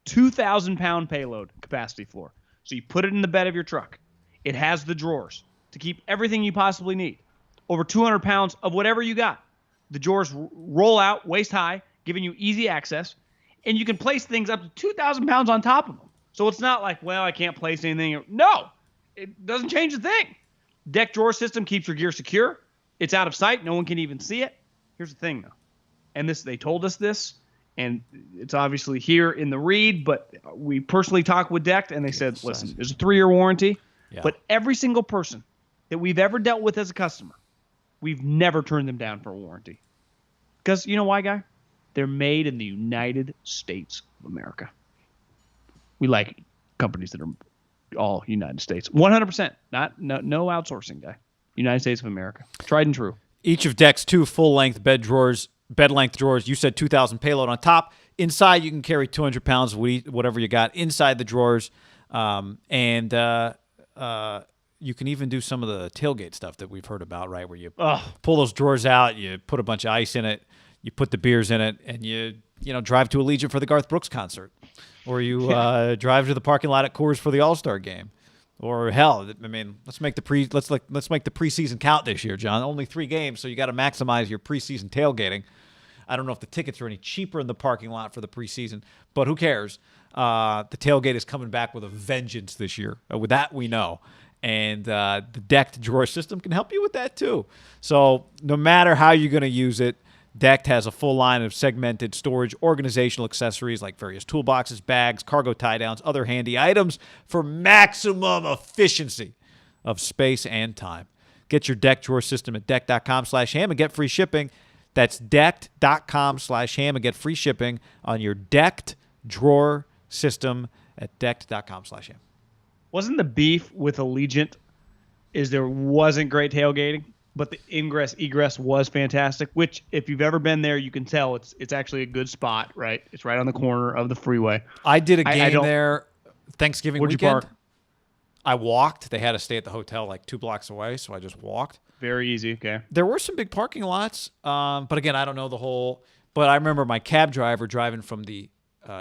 Speaker 2: 2,000-pound payload capacity floor. So you put it in the bed of your truck. It has the drawers to keep everything you possibly need. Over 200 pounds of whatever you got. The drawers roll out waist high, giving you easy access. And you can place things up to 2,000 pounds on top of them. So it's not like, well, I can't place anything. No, it doesn't change a thing. Deck drawer system keeps your gear secure. It's out of sight. No one can even see it. Here's the thing, though. And they told us this, and it's obviously here in the read, but we personally talked with Decked, and they said, listen, there's a 3-year warranty, but every single person that we've ever dealt with as a customer, we've never turned them down for a warranty. Because you know why, Guy? They're made in the United States of America. We like companies that are all United States. 100%. No outsourcing, Guy. United States of America. Tried and true.
Speaker 1: Each of Deck's 2 full-length bed length drawers. You said 2,000 payload on top. Inside, you can carry 200 pounds of whatever you got inside the drawers. And you can even do some of the tailgate stuff that we've heard about, right, where you pull those drawers out, you put a bunch of ice in it, you put the beers in it, and you drive to Allegiant for the Garth Brooks concert, or you drive to the parking lot at Coors for the All-Star game, or hell, I mean, let's make the preseason count this year, John. Only 3 games, so you got to maximize your preseason tailgating. I don't know if the tickets are any cheaper in the parking lot for the preseason, but who cares? The tailgate is coming back with a vengeance this year. With that, we know. And the decked drawer system can help you with that too. So no matter how you're going to use it, Decked has a full line of segmented storage organizational accessories like various toolboxes, bags, cargo tie-downs, other handy items for maximum efficiency of space and time. Get your deck drawer system at deck.com/ham and get free shipping. That's decked.com/ham and get free shipping on your decked drawer system at decked.com/ham.
Speaker 2: Wasn't the beef with Allegiant is there wasn't great tailgating, but the ingress egress was fantastic, which if you've ever been there, you can tell it's actually a good spot, right? It's right on the corner of the freeway.
Speaker 1: I did a game there Thanksgiving
Speaker 2: Where'd
Speaker 1: weekend.
Speaker 2: you park?
Speaker 1: I walked. They had to stay at the hotel like 2 blocks away, so I just walked.
Speaker 2: Very easy, okay.
Speaker 1: There were some big parking lots, but again, I don't know the whole. But I remember my cab driver driving from the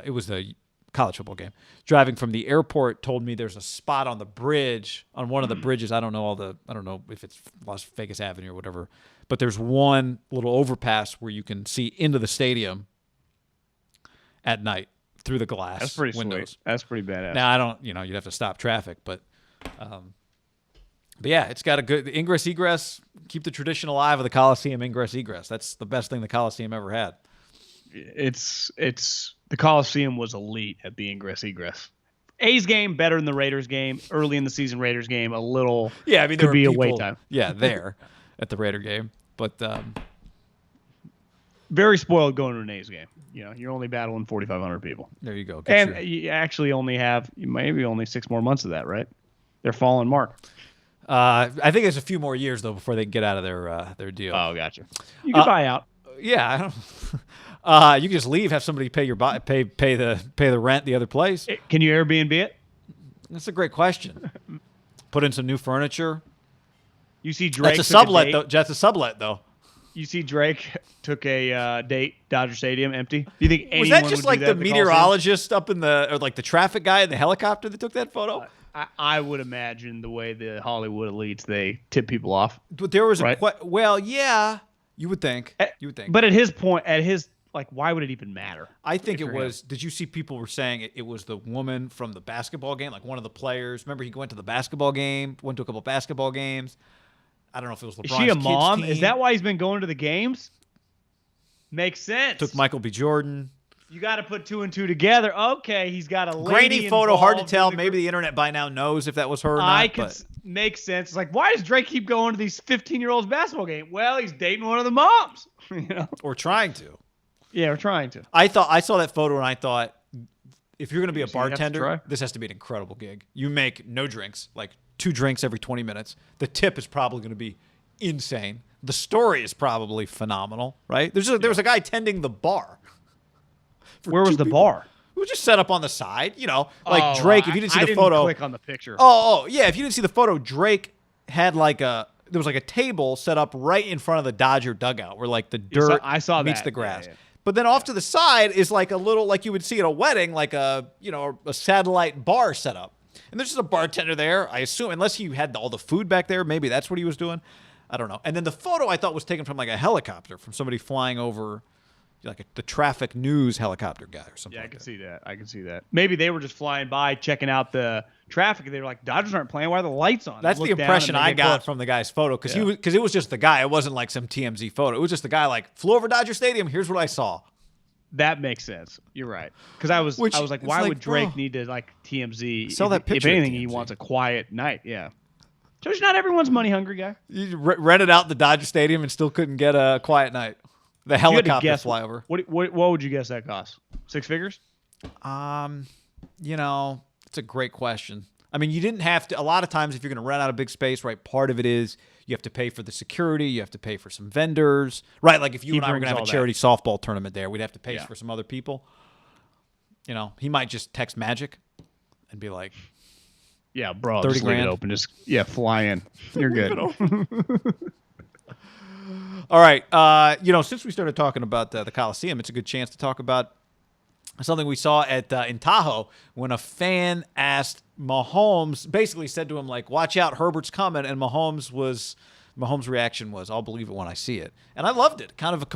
Speaker 1: it was the college football game, driving from the airport, told me there's a spot on the bridge, on one of the bridges. I don't know if it's Las Vegas Avenue or whatever, but there's one little overpass where you can see into the stadium at night through the glass.
Speaker 2: That's pretty
Speaker 1: windows.
Speaker 2: sweet. That's pretty badass.
Speaker 1: Now I don't, you'd have to stop traffic, but yeah, it's got a good ingress egress. Keep the tradition alive of the Coliseum ingress egress. That's the best thing the Coliseum ever had.
Speaker 2: It's the Coliseum was elite at the ingress egress. A's game better than the Raiders game. Early in the season, Raiders game a little.
Speaker 1: Yeah, I mean there
Speaker 2: could be
Speaker 1: were
Speaker 2: a wait
Speaker 1: people,
Speaker 2: time.
Speaker 1: Yeah, there at the Raider game, but
Speaker 2: very spoiled going to an A's game. You're only battling 4,500 people.
Speaker 1: There you go.
Speaker 2: You actually only have maybe only 6 more months of that, right? They're falling mark.
Speaker 1: I think there's a few more years though before they can get out of their deal.
Speaker 2: Oh, gotcha. You can buy out.
Speaker 1: Yeah, I don't. You can just leave, have somebody pay the rent the other place.
Speaker 2: Can you Airbnb it?
Speaker 1: That's a great question. Put in some new furniture.
Speaker 2: You see Drake.
Speaker 1: That's a sublet though. That's a sublet though.
Speaker 2: You see Drake took a date Dodger Stadium empty. Do you think anyone
Speaker 1: was that just
Speaker 2: would
Speaker 1: like
Speaker 2: do that
Speaker 1: the
Speaker 2: at
Speaker 1: meteorologist up in or like the traffic guy in the helicopter that took that photo?
Speaker 2: I would imagine the way the Hollywood elites, they tip people off.
Speaker 1: But there was
Speaker 2: right?
Speaker 1: well, yeah, you would think.
Speaker 2: But at his point, why would it even matter?
Speaker 1: I think it was. Did you see people were saying it was the woman from the basketball game, like one of the players? Remember, he went to the basketball game, went to a couple basketball games. I don't know if it was LeBron's
Speaker 2: Is she a mom?
Speaker 1: kids' team.
Speaker 2: Is that why he's been going to the games? Makes sense.
Speaker 1: Took Michael B. Jordan.
Speaker 2: You got to put 2 and 2 together. Okay, he's got a lady
Speaker 1: grainy photo, hard to tell.
Speaker 2: The
Speaker 1: Maybe the internet by now knows if that was her or not.
Speaker 2: Makes sense. It's like, why does Drake keep going to these 15-year-olds basketball game? Well, he's dating one of the moms.
Speaker 1: Or trying to.
Speaker 2: Yeah, we're trying to.
Speaker 1: I saw that photo and I thought, if you're going to be a
Speaker 2: So you have to
Speaker 1: bartender,
Speaker 2: try?
Speaker 1: this has to be an incredible gig. You make no drinks, like 2 drinks every 20 minutes. The tip is probably going to be insane. The story is probably phenomenal, right? There was a guy tending the bar.
Speaker 2: Where was the bar?
Speaker 1: It was just set up on the side, Drake. If you didn't see the photo,
Speaker 2: click on the picture.
Speaker 1: Oh, yeah. If you didn't see the photo, Drake had there was like a table set up right in front of the Dodger dugout where like the dirt meets the grass.
Speaker 2: Yeah.
Speaker 1: But then off to the side is like a little, like you would see at a wedding, like a satellite bar set up. And there's just a bartender there, I assume, unless he had all the food back there. Maybe that's what he was doing. I don't know. And then the photo I thought was taken from like a helicopter, from somebody flying over, like the traffic news helicopter guy or something.
Speaker 2: Yeah, I can see that. Maybe they were just flying by, checking out the traffic, and they were like, Dodgers aren't playing. Why are the lights on?
Speaker 1: That's the impression I got from the guy's photo, because it was just the guy. It wasn't like some TMZ photo. It was just the guy like, flew over Dodger Stadium. Here's what I saw.
Speaker 2: That makes sense. You're right. Because I was like, why would Drake need to like TMZ?
Speaker 1: Sell that picture.
Speaker 2: If anything, he wants a quiet night. Yeah. So not everyone's money hungry guy.
Speaker 1: You rented out the Dodger Stadium and still couldn't get a quiet night. The helicopter flyover.
Speaker 2: What would you guess that cost? 6 figures?
Speaker 1: It's a great question. I mean, you didn't have to. A lot of times, if you're going to rent out a big space, right, part of it is you have to pay for the security. You have to pay for some vendors, right? Like if you and I were going to have a charity softball tournament there, we'd have to pay for some other people. He might just text Magic and be like,
Speaker 2: "Yeah, bro,
Speaker 1: 30
Speaker 2: just
Speaker 1: grand.
Speaker 2: Leave it open. Just fly in. You're good."
Speaker 1: All right. Since we started talking about the Coliseum, it's a good chance to talk about something we saw in Tahoe when a fan asked Mahomes, basically said to him, like, watch out, Herbert's coming. And Mahomes' reaction was, I'll believe it when I see it. And I loved it. Kind of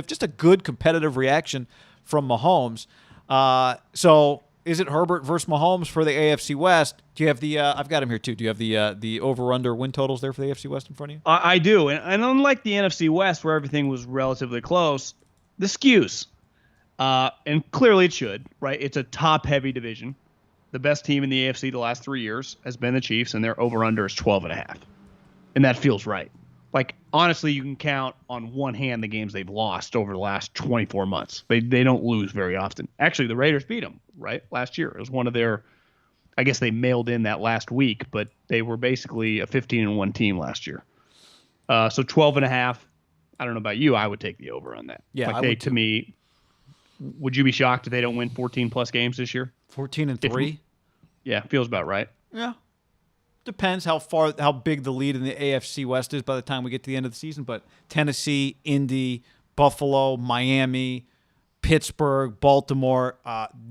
Speaker 1: just a good competitive reaction from Mahomes. So is it Herbert versus Mahomes for the AFC West? Do you have the? I've got him here too. Do you have the over/under win totals there for the AFC West in front of you?
Speaker 2: I do, and unlike the NFC West, where everything was relatively close, the skews, and clearly it should, right? It's a top-heavy division. The best team in the AFC the last 3 years has been the Chiefs, and their over/under is 12.5, and that feels right. Like, honestly, you can count on one hand the games they've lost over the last 24 months. They don't lose very often. Actually, the Raiders beat them, right, last year. It was one of their – I guess they mailed in that last week, but they were basically a 15-1 team last year. So 12.5, I don't know about you. I would take the over on that.
Speaker 1: Yeah,
Speaker 2: like to me, would you be shocked if they don't win 14-plus games this year?
Speaker 1: 14-3?
Speaker 2: Yeah, feels about right.
Speaker 1: Yeah. Depends how big the lead in the AFC West is by the time we get to the end of the season. But Tennessee, Indy, Buffalo, Miami, Pittsburgh, Baltimore,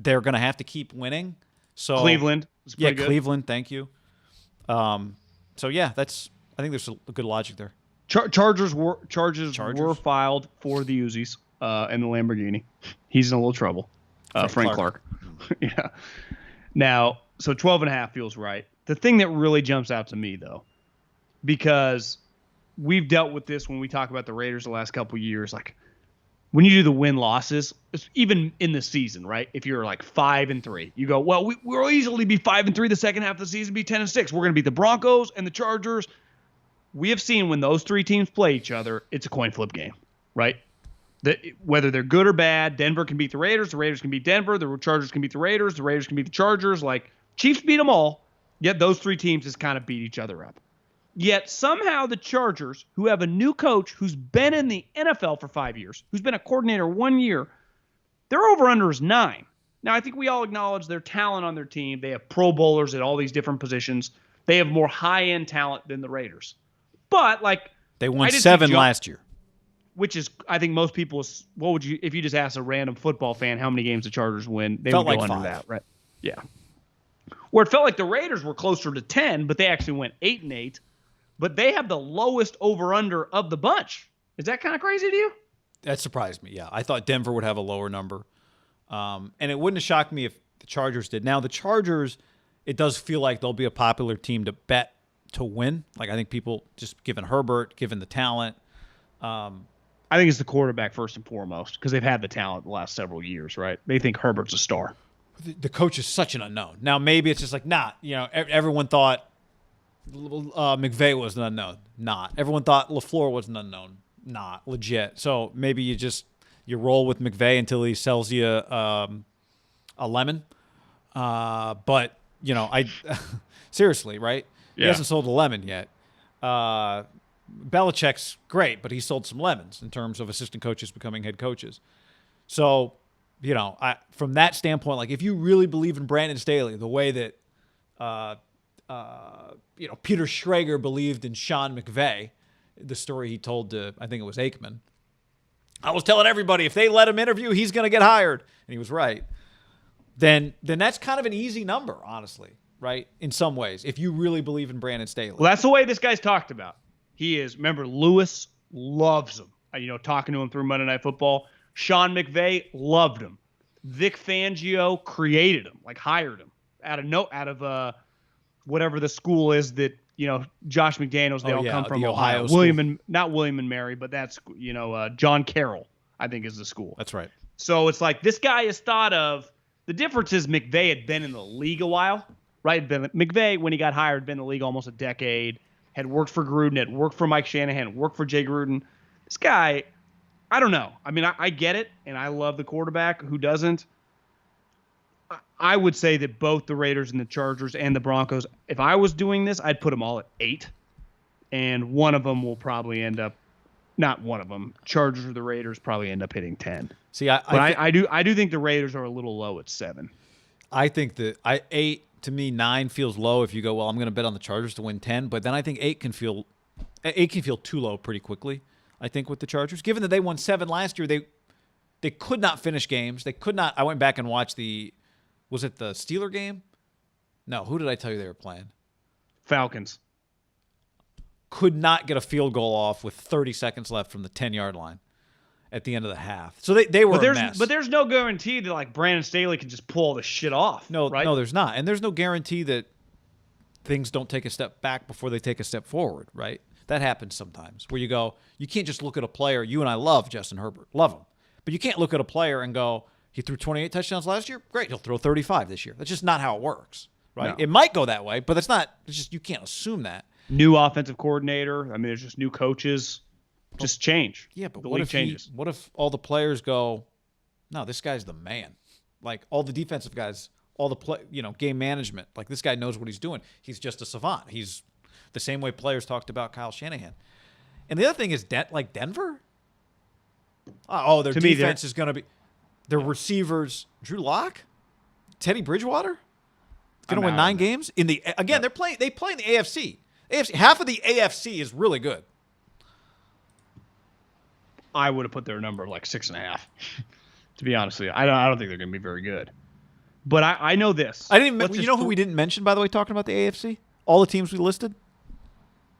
Speaker 1: they're going to have to keep winning. So
Speaker 2: Cleveland.
Speaker 1: Yeah, Cleveland. Thank you. So yeah, I think there's a good logic there.
Speaker 2: Chargers were filed for the Uzis and the Lamborghini. He's in a little trouble. Frank Clark. Yeah. Now, so 12.5 feels right. The thing that really jumps out to me, though, because we've dealt with this when we talk about the Raiders the last couple of years, like when you do the win-losses, even in the season, right? If you're like 5-3, you go, well, we'll easily be 5-3 the second half of the season, be 10-6. We're going to beat the Broncos and the Chargers. We have seen when those three teams play each other, it's a coin flip game, right? Whether they're good or bad, Denver can beat the Raiders can beat Denver, the Chargers can beat the Raiders can beat the Chargers. Like, Chiefs beat them all. Yet those three teams just kind of beat each other up. Yet somehow the Chargers, who have a new coach who's been in the NFL for 5 years, who's been a coordinator 1 year, their over-under is 9. Now, I think we all acknowledge their talent on their team. They have Pro Bowlers at all these different positions. They have more high-end talent than the Raiders. But, like,
Speaker 1: they won 7 last year.
Speaker 2: Which is, I think most people, what would you, if you just ask a random football fan how many games the Chargers win, they would go under
Speaker 1: 5.
Speaker 2: that, right? Yeah. Where it felt like the Raiders were closer to 10, but they actually went 8-8. But they have the lowest over/under of the bunch. Is that kind of crazy to you?
Speaker 1: That surprised me, yeah. I thought Denver would have a lower number. And it wouldn't have shocked me if the Chargers did. Now, the Chargers, it does feel like they'll be a popular team to bet to win. Like, I think people, just given Herbert, given the talent.
Speaker 2: I think it's the quarterback first and foremost because they've had the talent the last several years, right? They think Herbert's a star.
Speaker 1: The coach is such an unknown. Now, maybe it's just like, everyone thought McVay was an unknown. Not. Everyone thought LaFleur was an unknown. Not. Legit. So maybe you roll with McVay until he sells you a lemon. But, I seriously, right? Yeah. He hasn't sold a lemon yet. Belichick's great, but he sold some lemons in terms of assistant coaches becoming head coaches. So, from that standpoint, like if you really believe in Brandon Staley, the way that, Peter Schrager believed in Sean McVay, the story he told to, I think it was Aikman. I was telling everybody if they let him interview, he's going to get hired. And he was right. Then that's kind of an easy number, honestly, right? In some ways, if you really believe in Brandon Staley.
Speaker 2: Well, that's the way this guy's talked about. He is, remember, Lewis loves him. Talking to him through Monday Night Football. Sean McVay loved him. Vic Fangio created him, like hired him out of whatever the school is that Josh McDaniels. They all come from Ohio. Not William and Mary, but that's John Carroll, I think, is the school.
Speaker 1: That's right.
Speaker 2: So it's like this guy is thought of. The difference is McVay had been in the league a while, right? McVay, when he got hired, had been in the league almost a decade. Had worked for Gruden, had worked for Mike Shanahan, worked for Jay Gruden. This guy, I don't know. I mean, I get it, and I love the quarterback. Who doesn't? I would say that both the Raiders and the Chargers and the Broncos, if I was doing this, I'd put them all at 8. And one of them will probably end up, not one of them, Chargers or the Raiders probably end up hitting 10.
Speaker 1: See,
Speaker 2: I do think the Raiders are a little low at 7.
Speaker 1: I think that 8, to me, 9 feels low if you go, well, I'm going to bet on the Chargers to win 10. But then I think 8 can feel too low pretty quickly, I think, with the Chargers. Given that they won 7 last year, they could not finish games. They could not. I went back and watched was it the Steeler game? No, who did I tell you they were playing?
Speaker 2: Falcons.
Speaker 1: Could not get a field goal off with 30 seconds left from the 10-yard line. at the end of the half. So they were a mess.
Speaker 2: But there's no guarantee that like Brandon Staley can just pull this shit off.
Speaker 1: No,
Speaker 2: right?
Speaker 1: no, there's not. And there's no guarantee that things don't take a step back before they take a step forward, right? That happens sometimes where you can't just look at a player. You and I love Justin Herbert. Love him. But you can't look at a player and go, he threw 28 touchdowns last year? Great, he'll throw 35 this year. That's just not how it works, right?
Speaker 2: No.
Speaker 1: It might go that way, but it's just you can't assume that.
Speaker 2: New offensive coordinator. I mean, there's just new coaches. Just change.
Speaker 1: Yeah, but
Speaker 2: the
Speaker 1: what
Speaker 2: league
Speaker 1: if
Speaker 2: changes?
Speaker 1: what if all the players go, no, this guy's the man. Like all the defensive guys, all the game management. Like this guy knows what he's doing. He's just a savant. He's the same way players talked about Kyle Shanahan. And the other thing is like Denver. Their defense is going to be their receivers. Drew Lock, Teddy Bridgewater, going to win 9 games in the again. They play in the AFC. Half of the AFC is really good.
Speaker 2: I would have put their number of like 6.5. To be honest with you, I don't think they're going to be very good. But I know this.
Speaker 1: I didn't even. You know who we didn't mention, by the way, talking about the AFC? All the teams we listed.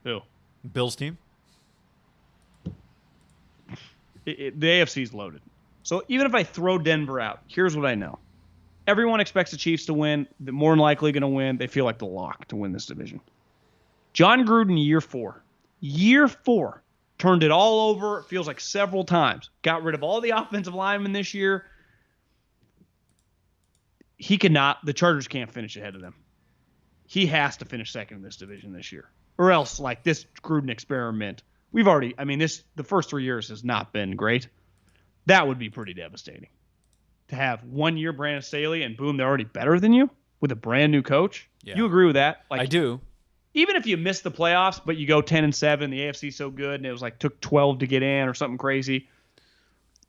Speaker 2: Who?
Speaker 1: Bills team.
Speaker 2: The AFC is loaded. So even if I throw Denver out, here's what I know. Everyone expects the Chiefs to win. They're more than likely going to win. They feel like the lock to win this division. John Gruden, year 4, turned it all over. It feels like several times. Got rid of all the offensive linemen this year. The Chargers can't finish ahead of them. He has to finish second in this division this year. Or else, like this Gruden experiment, the first 3 years has not been great. That would be pretty devastating. To have 1 year Brandon Staley and boom, they're already better than you with a brand new coach. Yeah. You agree with that? Like,
Speaker 1: I do.
Speaker 2: Even if you miss the playoffs, but you go 10-7, the AFC's so good, and it was like took 12 to get in or something crazy.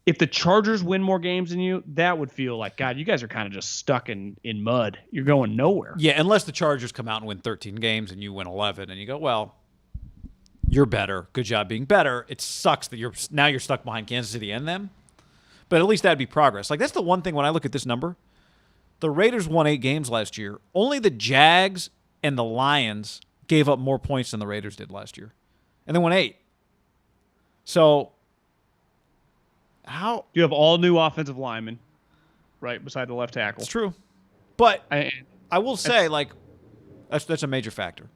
Speaker 2: If the Chargers win more games than you, that would feel like, God, you guys are kind of just stuck in mud. You're going nowhere.
Speaker 1: Yeah, unless the Chargers come out and win 13 games and you win 11, and you go, well, you're better. Good job being better. It sucks that you're stuck behind Kansas City and them. But at least that'd be progress. Like, that's the one thing when I look at this number. The Raiders won 8 games last year. Only the Jags and the Lions gave up more points than the Raiders did last year. And they won 8. So, how...
Speaker 2: You have all new offensive linemen, right, beside the left tackle.
Speaker 1: It's true. But I will say, like, that's a major factor.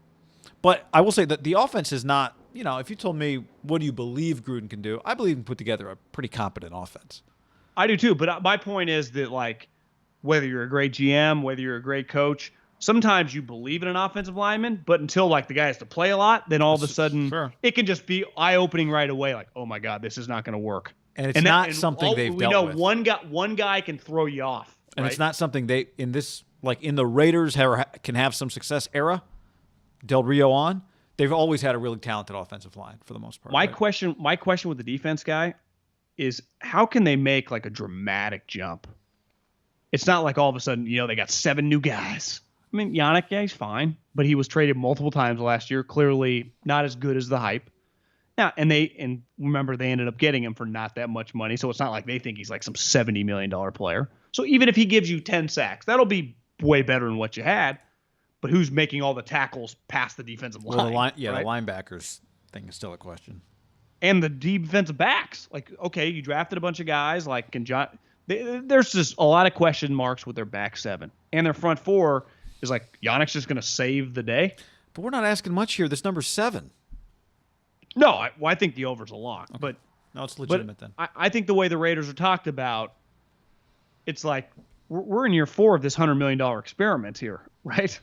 Speaker 1: But I will say that the offense is not, if you told me, what do you believe Gruden can do? I believe he can put together a pretty competent offense.
Speaker 2: I do too, but my point is that, like, whether you're a great GM, whether you're a great coach, sometimes you believe in an offensive lineman, but until, like, the guy has to play a lot, then all of a sudden it can just be eye-opening right away, like, oh, my God, this is not going to work.
Speaker 1: And it's not something they've dealt with.
Speaker 2: We know one guy can throw you off.
Speaker 1: And
Speaker 2: right?
Speaker 1: It's not something in the Raiders can have some success era, Del Rio on, they've always had a really talented offensive line for the most part.
Speaker 2: My question with the defense guy is, how can they make like a dramatic jump? It's not like all of a sudden, they got 7 new guys. I mean, Yannick, yeah, he's fine, but he was traded multiple times last year. Clearly not as good as the hype. Now, and remember, they ended up getting him for not that much money, so it's not like they think he's like some $70 million player. So even if he gives you 10 sacks, that'll be way better than what you had. But who's making all the tackles past the defensive line?
Speaker 1: Right?
Speaker 2: The
Speaker 1: linebackers thing is still a question.
Speaker 2: And the defensive backs. Like, okay, you drafted a bunch of guys. Like, there's just a lot of question marks with their back 7. And their front 4 is like, Yannick's just going to save the day.
Speaker 1: But we're not asking much here. This number's 7.
Speaker 2: No, I think the over's a lock. Okay. But
Speaker 1: no, it's legitimate then.
Speaker 2: I think the way the Raiders are talked about, it's like we're in year 4 of this $100 million experiment here, right?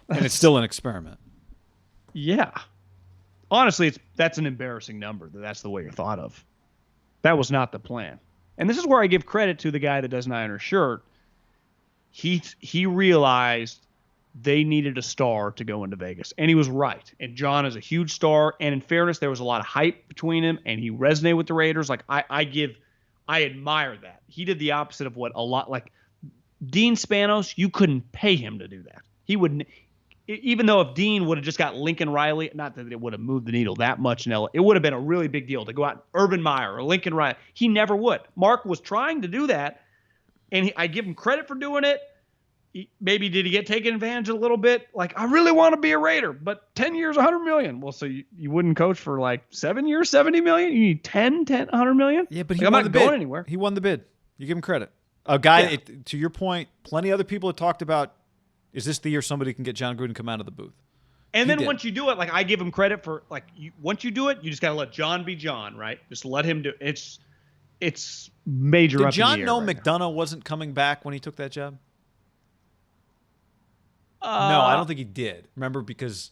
Speaker 1: And it's still an experiment.
Speaker 2: Yeah. Honestly, that's an embarrassing number. That's the way you're thought of. That was not the plan. And this is where I give credit to the guy that doesn't iron his shirt. He realized they needed a star to go into Vegas. And he was right. And John is a huge star. And in fairness, there was a lot of hype between him. And he resonated with the Raiders. Like, I admire that. He did the opposite of what a lot, like Dean Spanos, you couldn't pay him to do that. He wouldn't, even though if Dean would have just got Lincoln Riley, not that it would have moved the needle that much in LA, it would have been a really big deal to go out Urban Meyer or Lincoln Riley. He never would. Mark was trying to do that, and I give him credit for doing it. maybe did he get taken advantage of a little bit? Like, I really want to be a Raider, but 10 years, 100 million. Well, so you wouldn't coach for like 7 years, 70 million? You need 100 million?
Speaker 1: Yeah, but
Speaker 2: I'm not going anywhere.
Speaker 1: He won the bid. You give him credit. A guy, to your point, plenty of other people have talked about, is this the year somebody can get John Gruden come out of the booth?
Speaker 2: And then once you do it, like I give him credit for like once you do it, you just got to let John be John, right? Just let him do it. It's major.
Speaker 1: Did John know McDonough wasn't coming back when he took that job? No, I don't think he did. Remember, because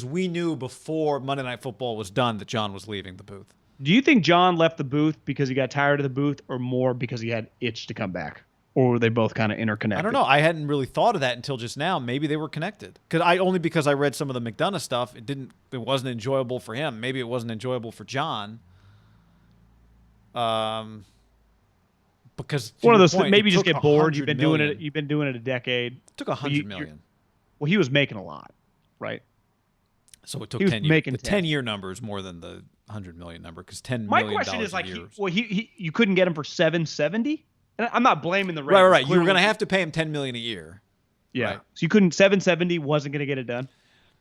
Speaker 1: we knew before Monday Night Football was done that John was leaving the booth.
Speaker 2: Do you think John left the booth because he got tired of the booth, or more because he had itch to come back? Or were they both kind of interconnected?
Speaker 1: I don't know. I hadn't really thought of that until just now. Maybe they were connected. Because I read some of the McDonough stuff. It wasn't enjoyable for him. Maybe it wasn't enjoyable for John. Because
Speaker 2: one of those maybe you just get bored. You've been doing it a decade.
Speaker 1: It took $100 million.
Speaker 2: Well, he was making a lot, right?
Speaker 1: So it took 10 years. The 10-year number is more than the $100 million number because $10 million.
Speaker 2: My question is like, you couldn't get him for $770. And I'm not blaming the Raiders.
Speaker 1: Right. You were going to have to pay him $10 million a year.
Speaker 2: Yeah.
Speaker 1: Right?
Speaker 2: So you couldn't. $770 wasn't going to get it done.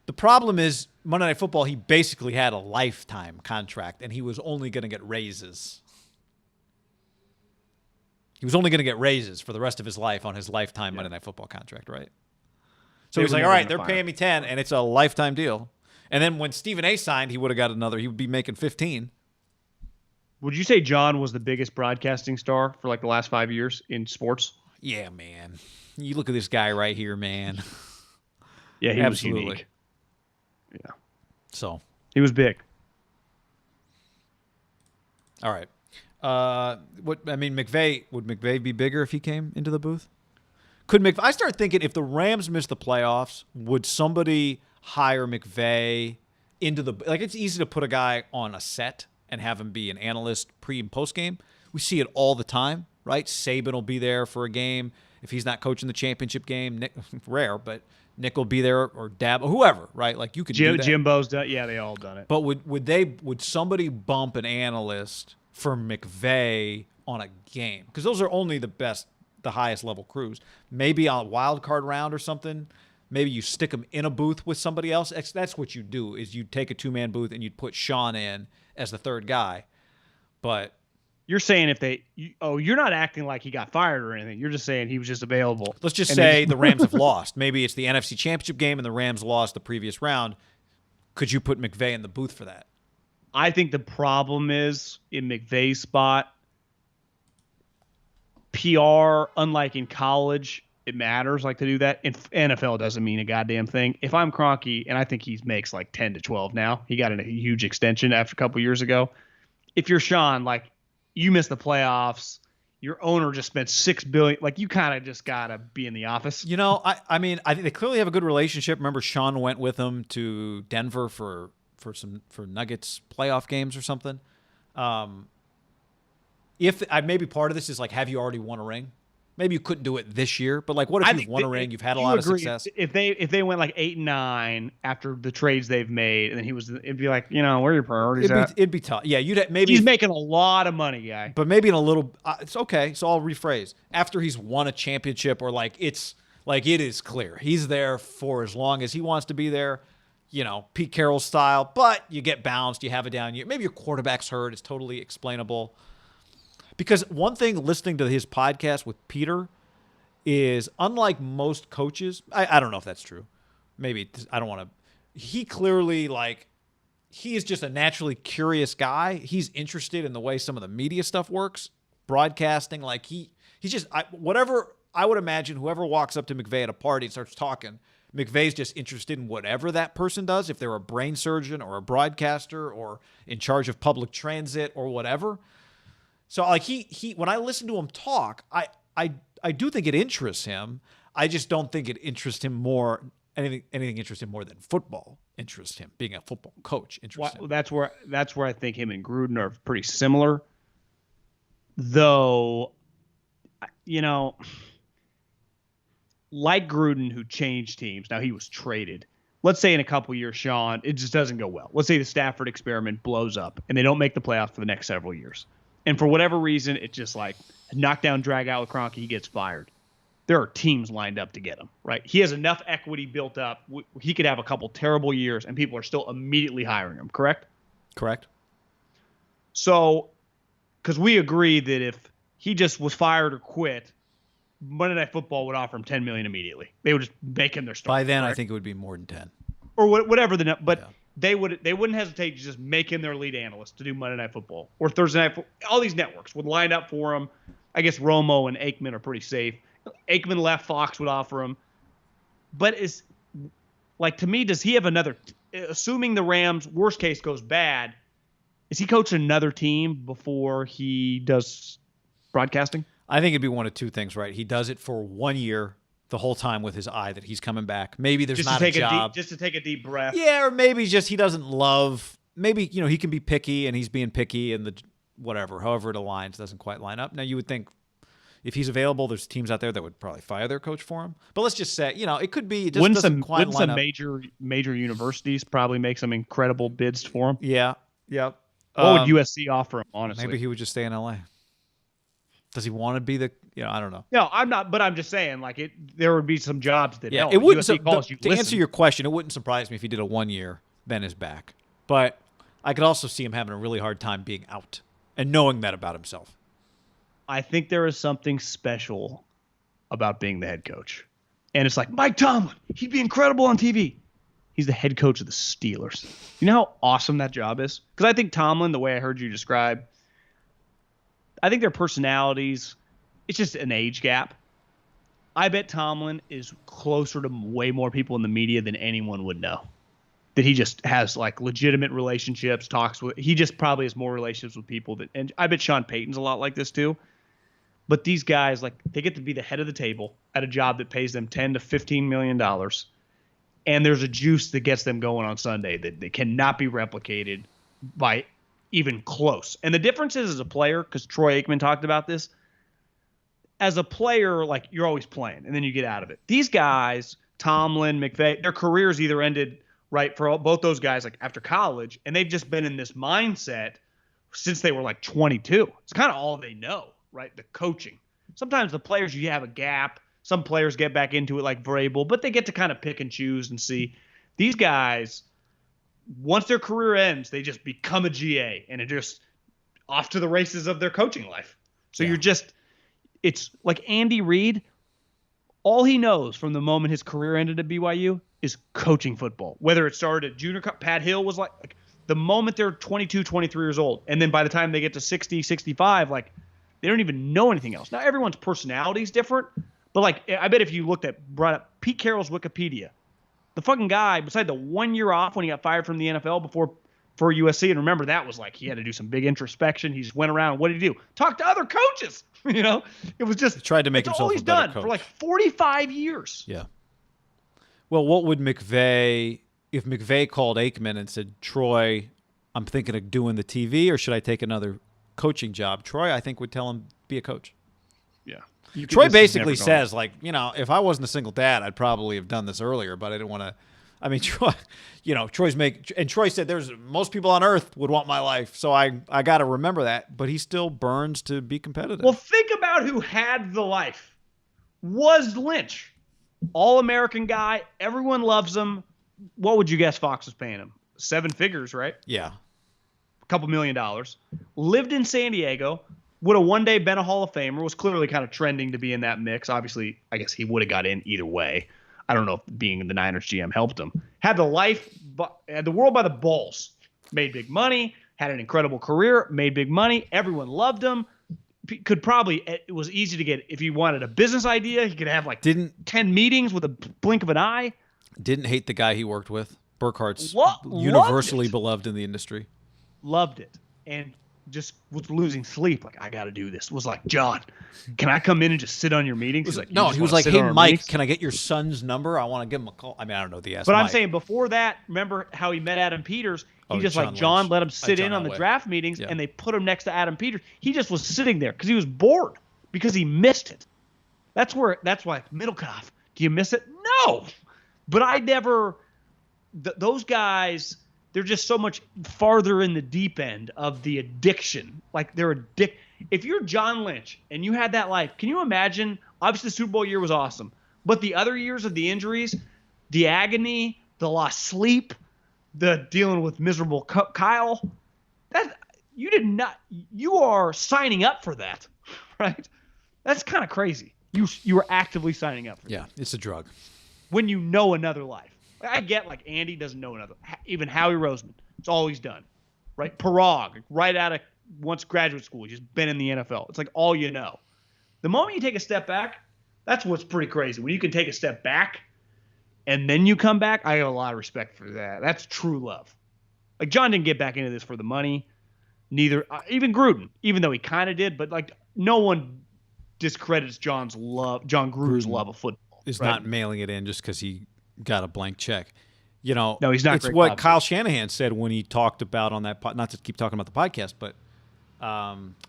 Speaker 1: The problem is Monday Night Football. He basically had a lifetime contract, and he was only going to get raises. He was only going to get raises for the rest of his life on his lifetime Monday Night Football contract, right? So he's like, all right, they're paying me 10, and it's a lifetime deal. And then when Stephen A. signed, he would have got another. He would be making 15.
Speaker 2: Would you say John was the biggest broadcasting star for like the last 5 years in sports?
Speaker 1: Yeah, man. You look at this guy right here, man.
Speaker 2: Yeah, he was unique. Yeah.
Speaker 1: So.
Speaker 2: He was big.
Speaker 1: All right. Would McVay be bigger if he came into the booth? I start thinking if the Rams miss the playoffs, would somebody hire McVay into the, like, it's easy to put a guy on a set and have him be an analyst pre and post game. We see it all the time, right? Saban will be there for a game if he's not coaching the championship game. Nick, rare, but Nick will be there, or Dab, or whoever, right? Like, you could do that.
Speaker 2: Jimbo's done. Yeah, they all done it.
Speaker 1: But would somebody bump an analyst for McVay on a game? Because those are only the highest level crews. Maybe on a wild card round or something. Maybe you stick them in a booth with somebody else. That's what you do, is you take a two-man booth and you'd put Sean in as the third guy. But
Speaker 2: you're saying you're not acting like he got fired or anything. You're just saying he was just available.
Speaker 1: Let's just say the Rams have lost. Maybe it's the NFC Championship game and the Rams lost the previous round. Could you put McVay in the booth for that?
Speaker 2: I think the problem is in McVay's spot, PR, unlike in college, it matters like to do that. In NFL doesn't mean a goddamn thing. If I'm Kroenke, and I think he makes like 10 to 12 now, he got a huge extension after a couple years ago. If you're Sean, like, you missed the playoffs, your owner just spent $6 billion. Like, you kind of just gotta be in the office.
Speaker 1: You know, I mean, I think they clearly have a good relationship. Remember, Sean went with him to Denver for Nuggets playoff games or something. If maybe part of this is like, have you already won a ring? Maybe you couldn't do it this year, but like, what if you've won a ring? You've had a lot of success.
Speaker 2: If they went like 8-9 after the trades they've made, and then it'd be like, you know, where are your priorities at?
Speaker 1: It'd be tough. Yeah,
Speaker 2: he's making a lot of money, guy.
Speaker 1: But maybe in a little. It's okay. So I'll rephrase. After he's won a championship, or like it is clear he's there for as long as he wants to be there. You know, Pete Carroll style. But you get bounced. You have a down year. Maybe your quarterback's hurt. It's totally explainable. Because one thing listening to his podcast with Peter is, unlike most coaches, I don't know if that's true. Maybe I don't want to. He clearly, like, he is just a naturally curious guy. He's interested in the way some of the media stuff works, broadcasting. Like, he's just, whatever, I would imagine whoever walks up to McVay at a party and starts talking, McVay's just interested in whatever that person does, if they're a brain surgeon or a broadcaster or in charge of public transit or whatever. So, like, he when I listen to him talk, I do think it interests him. I just don't think it interests him more. Anything interests him more than football interests him. Being a football coach interests him.
Speaker 2: That's where I think him and Gruden are pretty similar. Though, you know, like Gruden, who changed teams. Now, he was traded. Let's say in a couple years, Sean, it just doesn't go well. Let's say the Stafford experiment blows up and they don't make the playoffs for the next several years. And for whatever reason, it's just like knockdown, drag out with Kroenke, he gets fired. there are teams lined up to get him, right? He has enough equity built up. He could have a couple terrible years, and people are still immediately hiring him, correct?
Speaker 1: Correct.
Speaker 2: So, because we agree that if he just was fired or quit, Monday Night Football would offer him $10 million immediately. They would just make him their starter.
Speaker 1: By then,
Speaker 2: correct?
Speaker 1: I think it would be more than 10.
Speaker 2: Or whatever but they wouldn't hesitate to just make him their lead analyst to do Monday Night Football or Thursday Night Football. All these networks would line up for him. I guess Romo and Aikman are pretty safe. Aikman left, Fox would offer him. But to me, does he have another, assuming the Rams, worst case, goes bad, is he coaching another team before he does broadcasting?
Speaker 1: I think it'd be one of two things, right? He does it for 1 year, the whole time with his eye that he's coming back. Maybe there's
Speaker 2: just
Speaker 1: not a job.
Speaker 2: Just to take a deep breath.
Speaker 1: Yeah, or maybe just he doesn't love. Maybe, he can be picky and he's being picky and however it aligns doesn't quite line up. Now, you would think if he's available, there's teams out there that would probably fire their coach for him. But let's just say, it could be. It just doesn't quite line up.
Speaker 2: Major universities probably make some incredible bids for him?
Speaker 1: Yeah. What
Speaker 2: would USC offer him, honestly?
Speaker 1: Maybe he would just stay in LA. Does he want to be the? I don't know.
Speaker 2: No, I'm not. But I'm just saying, there would be some jobs that.
Speaker 1: Yeah, it wouldn't. To answer your question, it wouldn't surprise me if he did a 1 year, then is back. But I could also see him having a really hard time being out and knowing that about himself.
Speaker 2: I think there is something special about being the head coach, and it's like Mike Tomlin. He'd be incredible on TV. He's the head coach of the Steelers. You know how awesome that job is? Because I think Tomlin, the way I heard you describe, I think their personalities, it's just an age gap. I bet Tomlin is closer to way more people in the media than anyone would know. That he just has legitimate relationships, he just probably has more relationships with people and I bet Sean Payton's a lot like this too. But these guys, they get to be the head of the table at a job that pays them $10 to $15 million. And there's a juice that gets them going on Sunday that cannot be replicated by even close. And the difference is as a player, because Troy Aikman talked about this, as a player, you're always playing and then you get out of it. These guys, Tomlin, McVay, their careers either ended right for both those guys after college, and they've just been in this mindset since they were 22. It's kind of all they know, right? The coaching. Sometimes the players, you have a gap. Some players get back into it like Vrabel, but they get to kind of pick and choose and see. These guys, once their career ends, they just become a GA and it just off to the races of their coaching life. So it's like Andy Reid. All he knows from the moment his career ended at BYU is coaching football. Whether it started at junior, Pat Hill was the moment they're 22, 23 years old. And then by the time they get to 60, 65, they don't even know anything else. Now, everyone's personality is different. But I bet if you brought up Pete Carroll's Wikipedia, the fucking guy, beside the 1 year off when he got fired from the NFL for USC, and remember that was he had to do some big introspection. He just went around. What did he do? Talk to other coaches. It was just
Speaker 1: he tried to make himself
Speaker 2: all he's
Speaker 1: a better
Speaker 2: done
Speaker 1: coach.
Speaker 2: for 45 years.
Speaker 1: Yeah. Well, what would if McVay called Aikman and said, Troy, I'm thinking of doing the TV, or should I take another coaching job? Troy, I think, would tell him, be a coach.
Speaker 2: Yeah.
Speaker 1: Troy basically says, if I wasn't a single dad, I'd probably have done this earlier, but I didn't want to. I mean, Troy, Troy said there's most people on earth would want my life, so I got to remember that. But he still burns to be competitive.
Speaker 2: Well, think about who had the life. Was Lynch, All-American guy, everyone loves him. What would you guess Fox was paying him? 7 figures, right?
Speaker 1: Yeah,
Speaker 2: a couple $1 million. Lived in San Diego. Would have one day been a Hall of Famer, was clearly kind of trending to be in that mix. Obviously, I guess he would have got in either way. I don't know if being the Niners GM helped him. Had the world by the balls. Made big money, had an incredible career, made big money. Everyone loved him. It was easy to get, if he wanted a business idea, he could have 10 meetings with a blink of an eye.
Speaker 1: Didn't hate the guy he worked with. Burkhart's universally beloved in the industry.
Speaker 2: Loved it. And just was losing sleep. I got to do this. Was John, can I come in and just sit on your meetings? He's
Speaker 1: no, he was hey, Mike, can I get your son's number? I want to give him a call. I mean, I don't know the answer.
Speaker 2: But I'm saying before that, remember how he met Adam Peters? He John let him sit in on the draft meetings, and they put him next to Adam Peters. He just was sitting there because he was bored because he missed it. That's why Middlecoff. Do you miss it? No. But I never. Those guys. They're just so much farther in the deep end of the addiction. They're If you're John Lynch and you had that life, can you imagine? Obviously, the Super Bowl year was awesome, but the other years of the injuries, the agony, the lost sleep, the dealing with miserable Kyle, that you are signing up for that, right? That's kind of crazy. You are actively signing up for that.
Speaker 1: Yeah, it's a drug.
Speaker 2: When you know another life. I get like Andy doesn't know another. Even Howie Roseman, it's all he's done, right? Parag, right out of once graduate school, he's just been in the NFL. It's like all you know. The moment you take a step back, that's what's pretty crazy. When you can take a step back and then you come back, I have a lot of respect for that. That's true love. Like John didn't get back into this for the money. Neither, even Gruden, even though he kind of did, but like no one discredits John Gruden's love of football.
Speaker 1: Is
Speaker 2: right?
Speaker 1: not mailing it in just because he got a blank check. You know,
Speaker 2: no, he's not.
Speaker 1: It's what Kyle Shanahan said when he talked about on that. Not to keep talking about the podcast, but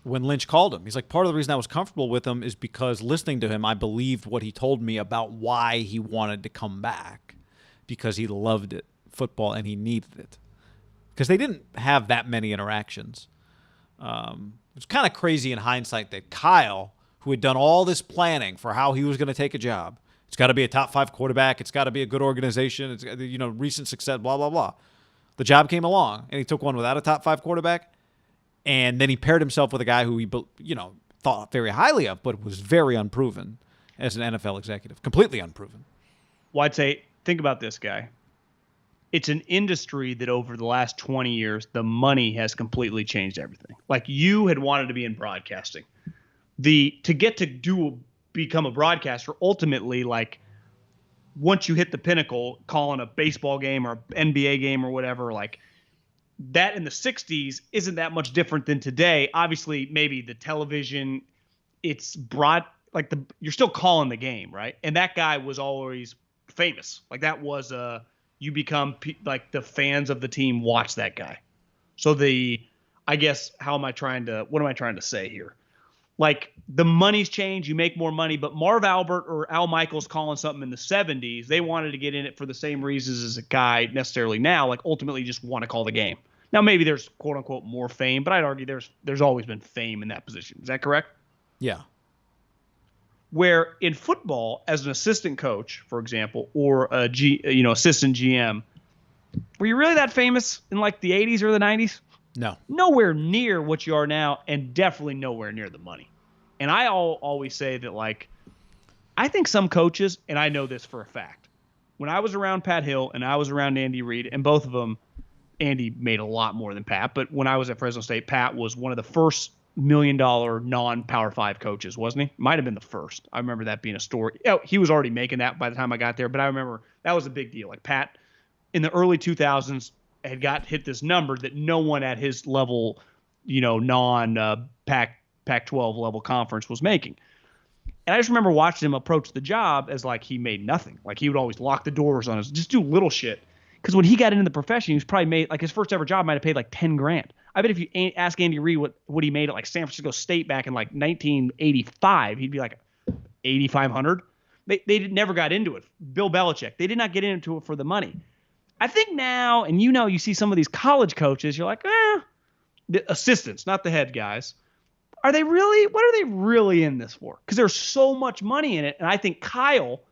Speaker 1: when Lynch called him, he's like, part of the reason I was comfortable with him is because listening to him, I believed what he told me about why he wanted to come back, because he loved it, football, and he needed it. Because they didn't have that many interactions. It's kind of crazy in hindsight that Kyle, who had done all this planning for how he was going to take a job, it's got to be a top 5 quarterback, it's got to be a good organization, it's recent success, blah, blah, blah. The job came along, and he took one without a top 5 quarterback, and then he paired himself with a guy who he thought very highly of, but was very unproven as an NFL executive, completely unproven.
Speaker 2: Well, I'd say, think about this guy. It's an industry that over the last 20 years, the money has completely changed everything. Like you had wanted to be in broadcasting. To get to become a broadcaster, ultimately, like once you hit the pinnacle, calling a baseball game or NBA game or whatever, like that in the 60s isn't that much different than today. Obviously, maybe the television, it's broad, like you're still calling the game, right? And that guy was always famous. Like that was you become like the fans of the team watch that guy. So I guess what am I trying to say here? Like the money's changed, you make more money, but Marv Albert or Al Michaels calling something in the 70s, they wanted to get in it for the same reasons as a guy necessarily now, like ultimately just want to call the game. Now maybe there's quote unquote more fame, but I'd argue there's always been fame in that position. Is that correct?
Speaker 1: Yeah.
Speaker 2: Where in football, as an assistant coach, for example, or assistant GM, were you really that famous in like the 80s or the 90s?
Speaker 1: No.
Speaker 2: Nowhere near what you are now, and definitely nowhere near the money. And I always say that, like, I think some coaches, and I know this for a fact, when I was around Pat Hill and I was around Andy Reid, and both of them, Andy made a lot more than Pat, but when I was at Fresno State, Pat was one of the first $1 million non-Power 5 coaches, wasn't he? Might have been the first. I remember that being a story. He was already making that by the time I got there, but I remember that was a big deal. Like Pat, in the early 2000s, had hit this number that no one at his level, Pac-12 level conference was making. And I just remember watching him approach the job as like he made nothing. Like he would always lock the doors on us, just do little shit. Because when he got into the profession, he was probably made like his first ever job might have paid like $10,000. I bet if you ask Andy Reid what he made at like San Francisco State back in like 1985, he'd be like $8,500. They never got into it. Bill Belichick, they did not get into it for the money. I think now, and you see some of these college coaches, you're like, the assistants, not the head guys. What are they really in this for? Because there's so much money in it. And I think Kyle,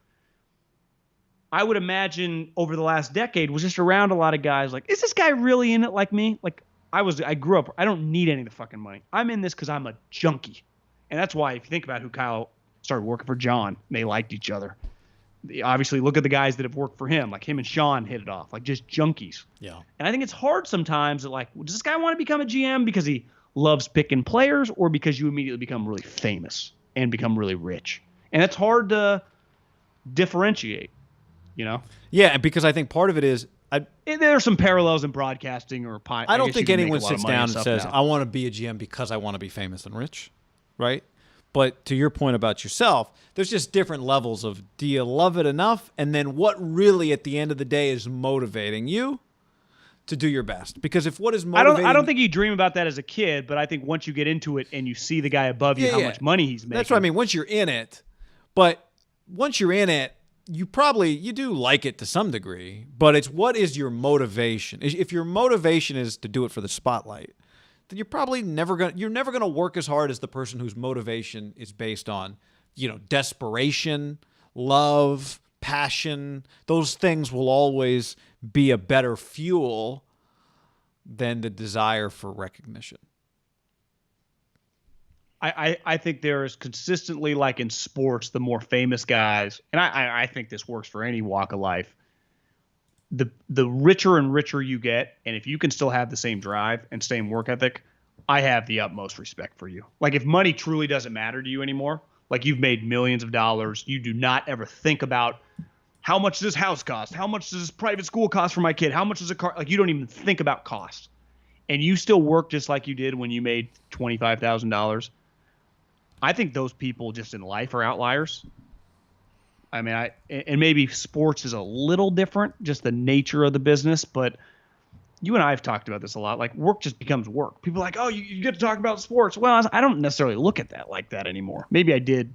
Speaker 2: I would imagine over the last decade, was just around a lot of guys like, is this guy really in it like me? Like I grew up, I don't need any of the fucking money. I'm in this because I'm a junkie. And that's why if you think about who Kyle started working for John, they liked each other. Obviously, look at the guys that have worked for him. Like him and Sean hit it off, like just junkies.
Speaker 1: Yeah.
Speaker 2: And I think it's hard sometimes that like, does this guy want to become a GM because he loves picking players or because you immediately become really famous and become really rich? And it's hard to differentiate,
Speaker 1: Yeah, because I think part of it is
Speaker 2: there are some parallels in broadcasting or
Speaker 1: I don't think anyone sits down and says, I want to be a GM because I want to be famous and rich, right? But to your point about yourself, there's just different levels of, do you love it enough? And then what really at the end of the day is motivating you to do your best? Because if what is motivating...
Speaker 2: I don't think you dream about that as a kid, but I think once you get into it and you see the guy above you, how much money he's making...
Speaker 1: That's what I mean. Once you're in it, you do like it to some degree, but it's what is your motivation? If your motivation is to do it for the spotlight, then you're never gonna work as hard as the person whose motivation is based on, desperation, love, passion. Those things will always be a better fuel than the desire for recognition.
Speaker 2: I think there is consistently, like in sports, the more famous guys, and I think this works for any walk of life, the richer and richer you get, and if you can still have the same drive and same work ethic, I have the utmost respect for you. Like if money truly doesn't matter to you anymore, like you've made millions of dollars, you do not ever think about how much does this house cost? How much does this private school cost for my kid? How much does a car? Like you don't even think about cost. And you still work just like you did when you made $25,000. I think those people just in life are outliers. I mean, and maybe sports is a little different, just the nature of the business, but you and I have talked about this a lot. Like work just becomes work. People are like, oh, you get to talk about sports. Well, I don't necessarily look at that like that anymore. Maybe I did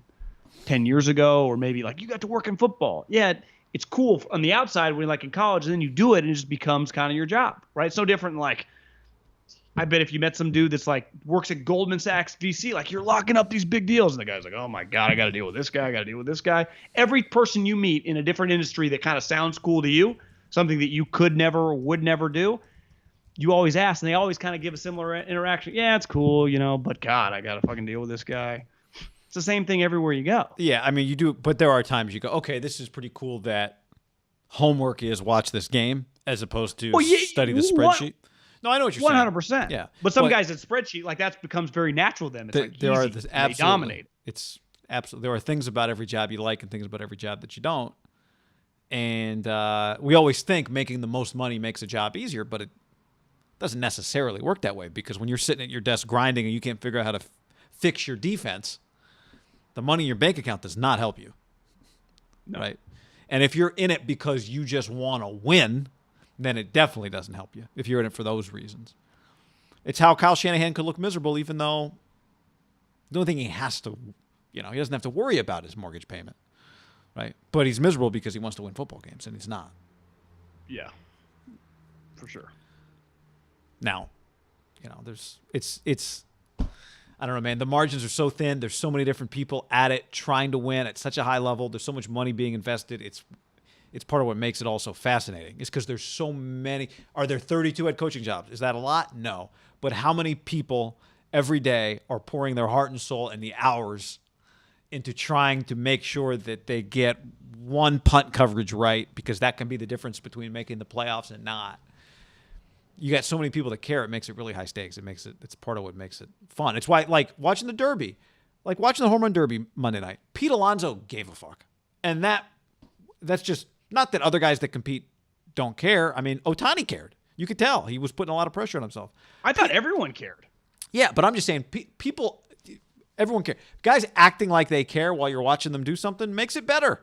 Speaker 2: 10 years ago, or maybe like you got to work in football. Yeah, it's cool on the outside when you're like in college, and then you do it and it just becomes kind of your job, right? It's no different than like, I bet if you met some dude that's like works at Goldman Sachs DC, like you're locking up these big deals. And the guy's like, oh my God, I got to deal with this guy. I got to deal with this guy. Every person you meet in a different industry that kind of sounds cool to you, something that you could never or would never do, you always ask, and they always kind of give a similar interaction. Yeah, it's cool, but God, I got to fucking deal with this guy. It's the same thing everywhere you go.
Speaker 1: Yeah, I mean, you do, but there are times you go, okay, this is pretty cool that homework is watch this game as opposed to study the spreadsheet. No, I know what you're saying.
Speaker 2: 100%.
Speaker 1: Yeah,
Speaker 2: but some guys at spreadsheet, like that becomes very natural to them. It's like
Speaker 1: there
Speaker 2: easy.
Speaker 1: are this, absolutely,
Speaker 2: they dominate.
Speaker 1: It's absolutely, there are things about every job you like and things about every job that you don't. And we always think making the most money makes a job easier, but it doesn't necessarily work that way, because when you're sitting at your desk grinding and you can't figure out how to fix your defense, the money in your bank account does not help you. No. Right? And if you're in it because you just want to win, then it definitely doesn't help you if you're in it for those reasons. It's how Kyle Shanahan could look miserable, even though the only thing he has to, he doesn't have to worry about his mortgage payment, right? But he's miserable because he wants to win football games, and he's not.
Speaker 2: Yeah, for sure.
Speaker 1: Now, it's I don't know, man. The margins are so thin. There's so many different people at it trying to win at such a high level. There's so much money being invested. It's part of what makes it all so fascinating. It's because there's so many. Are there 32 head coaching jobs? Is that a lot? No. But how many people every day are pouring their heart and soul and the hours into trying to make sure that they get one punt coverage right, because that can be the difference between making the playoffs and not. You got so many people that care. It makes it really high stakes. It's part of what makes it fun. It's why, like, watching the Derby, like watching the home run derby Monday night, Pete Alonso gave a fuck. And that's just, not that other guys that compete don't care. I mean, Ohtani cared. You could tell. He was putting a lot of pressure on himself.
Speaker 2: I thought everyone cared.
Speaker 1: Yeah, but I'm just saying, everyone cares. Guys acting like they care while you're watching them do something makes it better.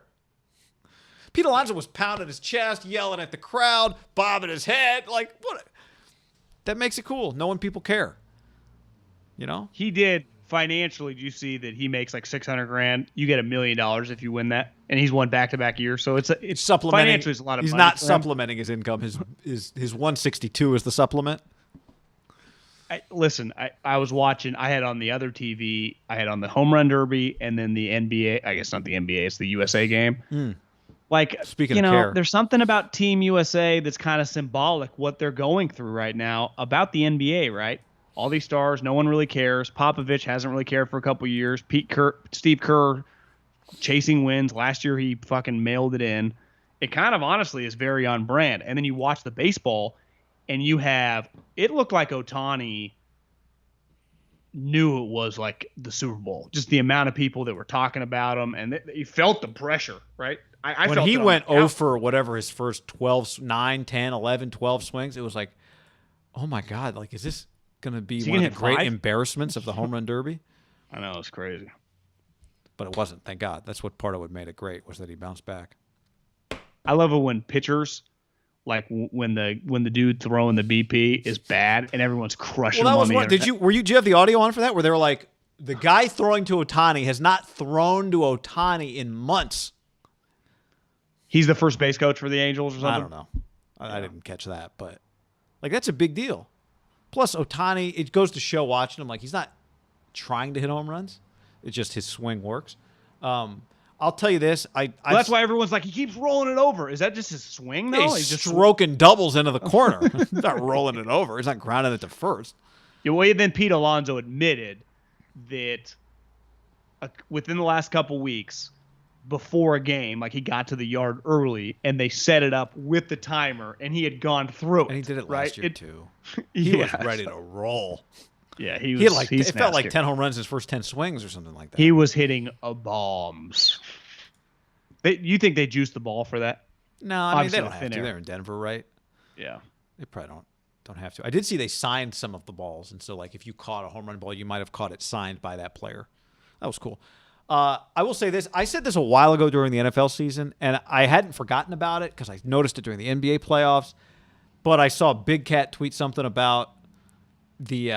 Speaker 1: Pete Alonso was pounding his chest, yelling at the crowd, bobbing his head. Like, what? That makes it cool, knowing people care.
Speaker 2: He did. Financially, do you see that he makes like $600,000? You get $1 million if you win that, and he's won back-to-back years. So it's
Speaker 1: supplementing.
Speaker 2: Financially, it's a lot of
Speaker 1: he's
Speaker 2: money.
Speaker 1: He's not supplementing his income. His 162 is the supplement.
Speaker 2: Listen, I was watching. I had on the other TV. I had on the home run derby, and then the NBA. I guess not the NBA. It's the USA game. Like,
Speaker 1: speaking of care,
Speaker 2: there's something about Team USA that's kind of symbolic what they're going through right now about the NBA, right? All these stars, no one really cares. Popovich hasn't really cared for a couple years. Steve Kerr chasing wins. Last year he fucking mailed it in. It kind of honestly is very on brand. And then you watch the baseball, and it looked like Ohtani knew it was like the Super Bowl. Just the amount of people that were talking about him, and you felt the pressure, right? I
Speaker 1: when
Speaker 2: felt
Speaker 1: he went 0 for whatever his first 12, 9, 10, 11, 12 swings, it was like, oh my God, like, is this going to be one of the great embarrassments of the home run derby?
Speaker 2: I know, it's crazy.
Speaker 1: But it wasn't, thank God. That's what part of what made it great, was that he bounced back.
Speaker 2: I love it when pitchers, like when the dude throwing the BP is bad and everyone's crushing him on the internet.
Speaker 1: Did you have the audio on for that, where they were like, the guy throwing to Ohtani has not thrown to Ohtani in months?
Speaker 2: He's the first base coach for the Angels or something?
Speaker 1: I don't know. I didn't catch that, but like, that's a big deal. Plus, Ohtani, it goes to show watching him, like, he's not trying to hit home runs. It's just his swing works. I'll tell you this.
Speaker 2: That's why everyone's like, he keeps rolling it over. Is that just his swing, though?
Speaker 1: He's just stroking doubles into the corner. He's not rolling it over. He's not grounding it to first.
Speaker 2: Yeah, well, then Pete Alonso admitted that within the last couple weeks, before a game, like he got to the yard early, and they set it up with the timer, and he had gone through it.
Speaker 1: And he did it last year, too.
Speaker 2: He
Speaker 1: was ready to roll.
Speaker 2: Yeah, he was.
Speaker 1: It felt like 10 home runs his first 10 swings or something like that.
Speaker 2: He was hitting bombs. You think they juiced the ball for that?
Speaker 1: No, I mean, they don't have to. They're in Denver, right?
Speaker 2: Yeah.
Speaker 1: They probably don't have to. I did see they signed some of the balls, and so like if you caught a home run ball, you might have caught it signed by that player. That was cool. I will say this. I said this a while ago during the NFL season, and I hadn't forgotten about it because I noticed it during the NBA playoffs, but I saw Big Cat tweet something about the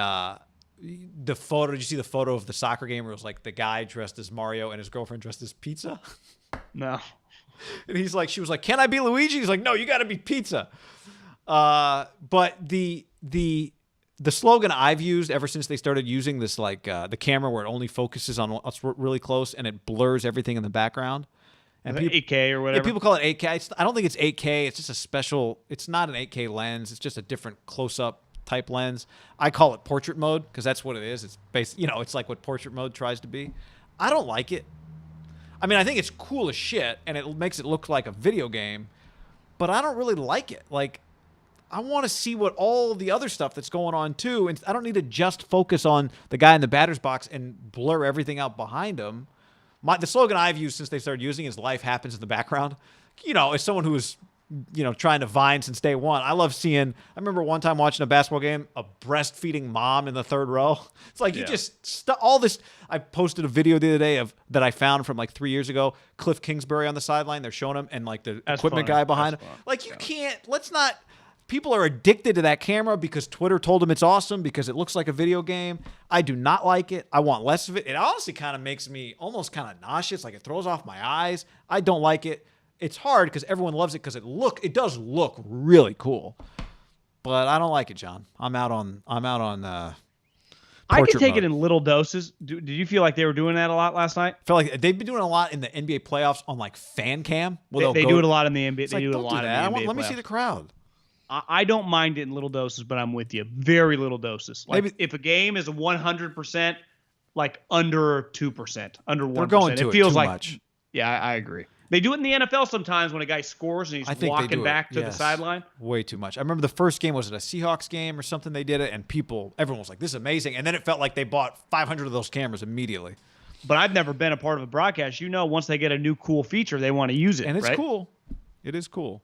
Speaker 1: photo. Did you see the photo of the soccer game where it was like the guy dressed as Mario and his girlfriend dressed as Pizza?
Speaker 2: No.
Speaker 1: And she was like, "Can I be Luigi?" He's like, "No, you got to be Pizza." But the slogan I've used ever since they started using this, like the camera where it only focuses on what's really close and it blurs everything in the background. And
Speaker 2: 8K or whatever.
Speaker 1: Yeah, people call it 8K. I don't think it's 8K. It's just a special. It's not an 8K lens. It's just a different close-up type lens. I call it portrait mode because that's what it is. It's it's like what portrait mode tries to be. I don't like it. I mean, I think it's cool as shit, and it makes it look like a video game, but I don't really like it. Like, I want to see what all the other stuff that's going on, too, and I don't need to just focus on the guy in the batter's box and blur everything out behind him. The slogan I've used since they started using is life happens in the background. As someone who was trying to Vine since day one. I love seeing, I remember one time watching a basketball game, a breastfeeding mom in the third row. It's like you just, all this. I posted a video the other day that I found from like 3 years ago, Cliff Kingsbury on the sideline. They're showing him and like the equipment guy behind him. Like you can't, people are addicted to that camera because Twitter told them it's awesome because it looks like a video game. I do not like it. I want less of it. It honestly kind of makes me almost kind of nauseous. Like it throws off my eyes. I don't like it. It's hard because everyone loves it because it does look really cool, but I don't like it, John. I'm out on.
Speaker 2: I can take it in little doses. Did you feel like they were doing that a lot last night?
Speaker 1: I feel like they've been doing a lot in the NBA playoffs on like fan cam.
Speaker 2: They do it a lot in the NBA. They do it a lot in the NBA.
Speaker 1: Let me see the crowd.
Speaker 2: I don't mind it in little doses, but I'm with you. Very little doses. Like maybe if a game is 100%, like under 2%, under 1%,
Speaker 1: they're going to
Speaker 2: it feels
Speaker 1: too
Speaker 2: like
Speaker 1: much.
Speaker 2: Yeah, I agree. They do it in the NFL sometimes when a guy scores and he's walking back to the sideline.
Speaker 1: Way too much. I remember the first game, was it a Seahawks game or something? They did it, and everyone was like, this is amazing. And then it felt like they bought 500 of those cameras immediately.
Speaker 2: But I've never been a part of a broadcast. Once they get a new cool feature, they want to use it.
Speaker 1: And it's cool. It is cool.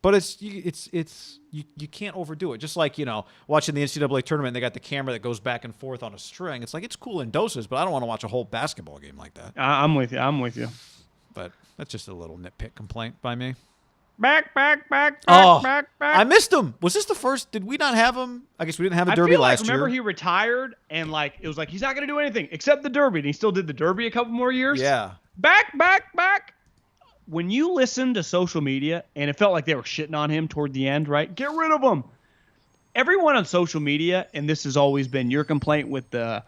Speaker 1: But you can't overdo it. Just like, watching the NCAA tournament, they got the camera that goes back and forth on a string. It's like, it's cool in doses, but I don't want to watch a whole basketball game like that.
Speaker 2: I'm with you.
Speaker 1: But that's just a little nitpick complaint by me.
Speaker 2: Back.
Speaker 1: I missed him. Was this the first? Did we not have him? I guess we didn't have a Derby last year.
Speaker 2: Remember he retired and it was like he's not going to do anything except the Derby. And he still did the Derby a couple more years.
Speaker 1: Yeah.
Speaker 2: Back. When you listen to social media, and it felt like they were shitting on him toward the end, right? Get rid of him. Everyone on social media, and this has always been your complaint with the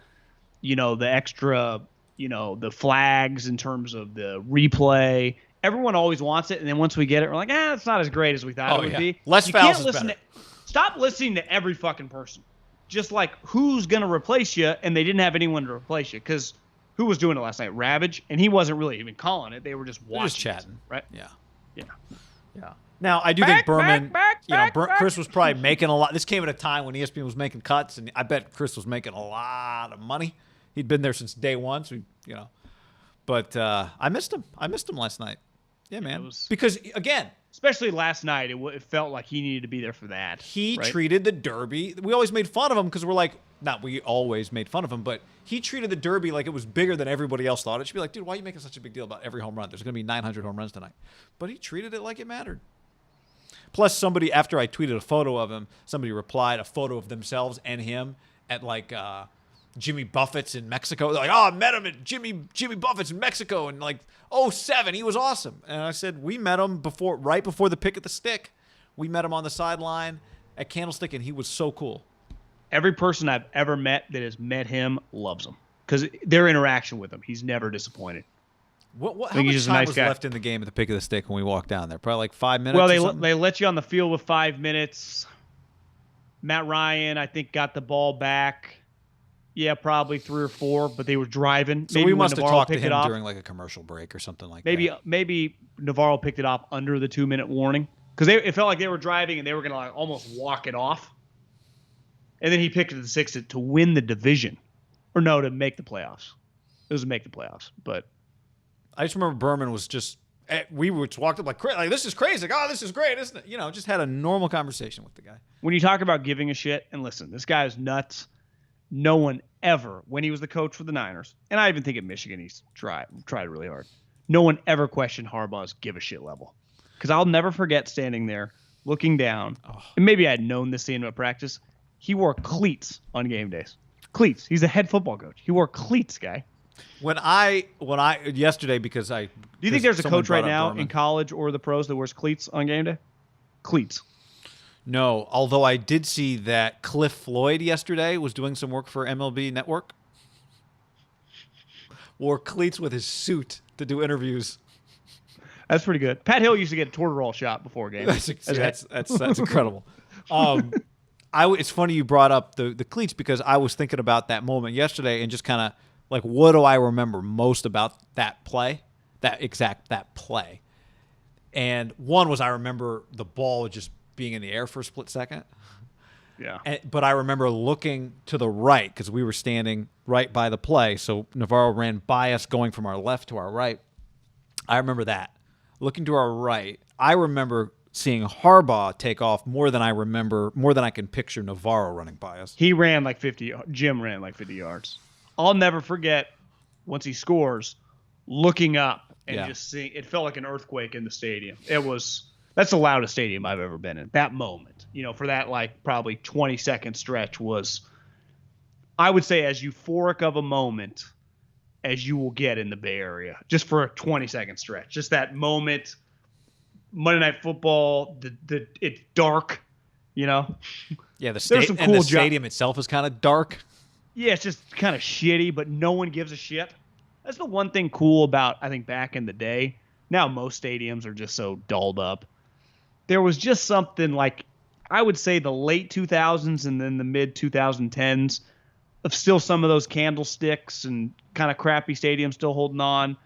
Speaker 2: extra, the flags in terms of the replay. Everyone always wants it, and then once we get it, we're like, it's not as great as we thought it would be.
Speaker 1: Less fouls is better.
Speaker 2: Stop listening to every fucking person. Just like who's going to replace you, and they didn't have anyone to replace you, because who was doing it last night? Ravage, and he wasn't really even calling it. They were just watching.
Speaker 1: Just chatting.
Speaker 2: Right?
Speaker 1: Yeah. Now, I do think Berman, Chris was probably making a lot. This came at a time when ESPN was making cuts, and I bet Chris was making a lot of money. He'd been there since day one, so But I missed him. I missed him last night. Yeah, man. Because, again,
Speaker 2: especially last night, it felt like he needed to be there for that.
Speaker 1: He treated the Derby. We always made fun of him because we're like, we always made fun of him, but he treated the Derby like it was bigger than everybody else thought. It should be like, dude, why are you making such a big deal about every home run? There's going to be 900 home runs tonight. But he treated it like it mattered. Plus, somebody, after I tweeted a photo of him, somebody replied a photo of themselves and him at like Jimmy Buffett's in Mexico. They're like, I met him at Jimmy Buffett's in Mexico in like 2007. He was awesome. And I said, we met him right before the pick at the stick. We met him on the sideline at Candlestick, and he was so cool.
Speaker 2: Every person I've ever met that has met him loves him because their interaction with him, he's never disappointed.
Speaker 1: How much time was left in the game at the pick of the stick when we walked down there? Probably like 5 minutes.
Speaker 2: Well, they let you on the field with 5 minutes. Matt Ryan, I think, got the ball back. Yeah, probably 3 or 4, but they were driving.
Speaker 1: So maybe we must have talked to him during like a commercial break or something like that.
Speaker 2: Maybe Navarro picked it off under the 2-minute warning because it felt like they were driving and they were going to like almost walk it off. And then he picked it to 6 to win the division. Or no, to make the playoffs. It was to make the playoffs. But
Speaker 1: I just remember Berman was just we walked up like this is crazy. Like, oh, this is great, isn't it? You know, just had a normal conversation with the guy.
Speaker 2: When you talk about giving a shit, and listen, this guy is nuts. No one ever, when he was the coach for the Niners, and I even think at Michigan he's tried really hard. No one ever questioned Harbaugh's give a shit level. Because I'll never forget standing there, looking down, and maybe I had known this seeing him at practice. He wore cleats on game days. Cleats. He's a head football coach. He wore cleats, guy.
Speaker 1: When I yesterday because I
Speaker 2: do you think there's a coach right now in college or the pros that wears cleats on game day? Cleats.
Speaker 1: No, although I did see that Cliff Floyd yesterday was doing some work for MLB Network. Wore cleats with his suit to do interviews.
Speaker 2: That's pretty good. Pat Hill used to get a Tortorella shot before a game.
Speaker 1: That's incredible. It's funny you brought up the cleats because I was thinking about that moment yesterday and just kind of like, what do I remember most about that play? That play. And one was I remember the ball just being in the air for a split second.
Speaker 2: Yeah.
Speaker 1: But I remember looking to the right because we were standing right by the play. So Navarro ran by us going from our left to our right. I remember that. Looking to our right, I remember seeing Harbaugh take off more than I can picture Navarro running by us.
Speaker 2: He ran like 50. Jim ran like 50 yards. I'll never forget once he scores, looking up and just seeing. It felt like an earthquake in the stadium. That's the loudest stadium I've ever been in. That moment, for that like probably 20-second stretch was, I would say, as euphoric of a moment as you will get in the Bay Area, just for a 20-second stretch. Just that moment. Monday Night Football, it's dark,
Speaker 1: Yeah, the stadium itself is kind of dark.
Speaker 2: Yeah, it's just kind of shitty, but no one gives a shit. That's the one thing cool about, I think, back in the day. Now most stadiums are just so dulled up. There was just something like, I would say the late 2000s and then the mid 2010s of still some of those candlesticks and kind of crappy stadiums still holding on.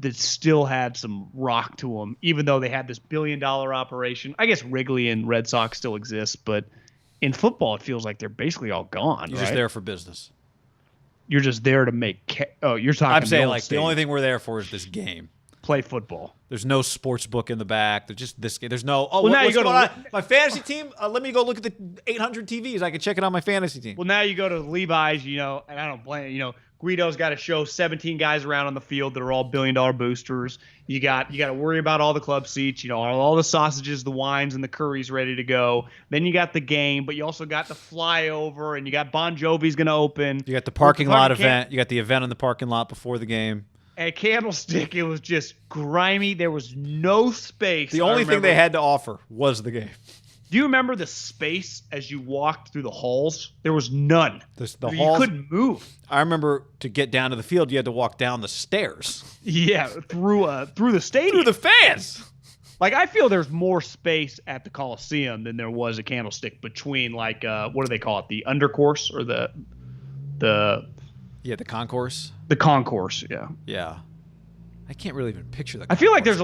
Speaker 2: That still had some rock to them, even though they had this billion-dollar operation. I guess Wrigley and Red Sox still exist, but in football, it feels like they're basically all gone.
Speaker 1: You're just there for business.
Speaker 2: You're just there to make. You're talking.
Speaker 1: I'm saying like the only thing we're there for is this game.
Speaker 2: Play football.
Speaker 1: There's no sports book in the back. There's just this game. There's no.
Speaker 2: Well, now you go to
Speaker 1: my fantasy team. Let me go look at the 800 TVs. I can check it on my fantasy team.
Speaker 2: Well, now you go to Levi's. And I don't blame. Guido's got to show 17 guys around on the field that are all billion-dollar boosters. You got to worry about all the club seats, all the sausages, the wines, and the curries ready to go. Then you got the game, but you also got the flyover, and you got Bon Jovi's going to open.
Speaker 1: You got the parking lot event. You got the event in the parking lot before the game.
Speaker 2: At Candlestick, it was just grimy. There was no space.
Speaker 1: The only thing they had to offer was the game.
Speaker 2: Do you remember the space as you walked through the halls? There was none. You couldn't move.
Speaker 1: I remember to get down to the field, you had to walk down the stairs.
Speaker 2: Yeah, through the stadium.
Speaker 1: Through the fans.
Speaker 2: Like, I feel there's more space at the Coliseum than there was at Candlestick between, like, what do they call it? The undercourse or the
Speaker 1: Yeah, the concourse.
Speaker 2: The concourse, yeah.
Speaker 1: Yeah. I can't really even picture that.
Speaker 2: I feel like there's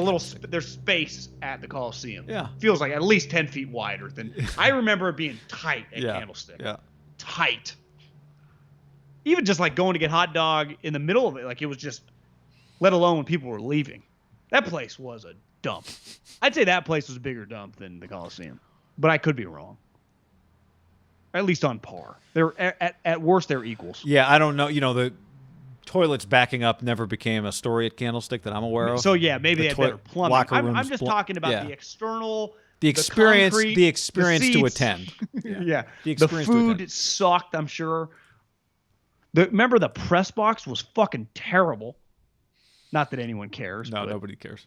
Speaker 2: there's space at the Coliseum.
Speaker 1: Yeah.
Speaker 2: Feels like at least 10 feet wider than. I remember it being tight at Candlestick.
Speaker 1: Yeah.
Speaker 2: Tight. Even just like going to get hot dog in the middle of it, like it was just, let alone when people were leaving. That place was a dump. I'd say that place was a bigger dump than the Coliseum, but I could be wrong. Or at least on par. They're at worst they're equals.
Speaker 1: Yeah, I don't know. The toilets backing up never became a story at Candlestick that I'm aware of.
Speaker 2: So yeah, maybe they had better plumbing. I'm just talking about the external,
Speaker 1: the experience,
Speaker 2: concrete,
Speaker 1: the experience
Speaker 2: the
Speaker 1: to attend.
Speaker 2: Yeah. The food sucked, I'm sure. Remember the press box was fucking terrible. Not that anyone cares.
Speaker 1: No, nobody cares.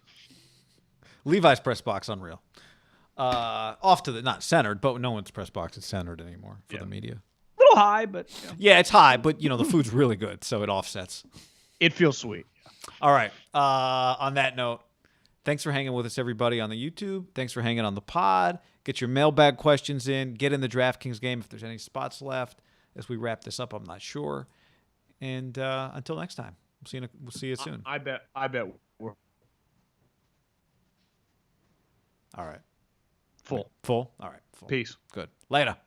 Speaker 1: Levi's press box, unreal. Off to the not centered, but no one's press box is centered anymore for the media.
Speaker 2: little high, but
Speaker 1: Yeah, it's high, but the food's really good, so it offsets.
Speaker 2: it feels sweet.
Speaker 1: All right. On that note, thanks for hanging with us, everybody, on the YouTube. Thanks for hanging on the pod. Get your mailbag questions in. Get in the Draftkings game if there's any spots left. As we wrap this up, I'm not sure. And until next time, we'll see you soon.
Speaker 2: I bet we're
Speaker 1: All right.
Speaker 2: full.
Speaker 1: Full? All right. Full.
Speaker 2: Peace.
Speaker 1: Good. Later.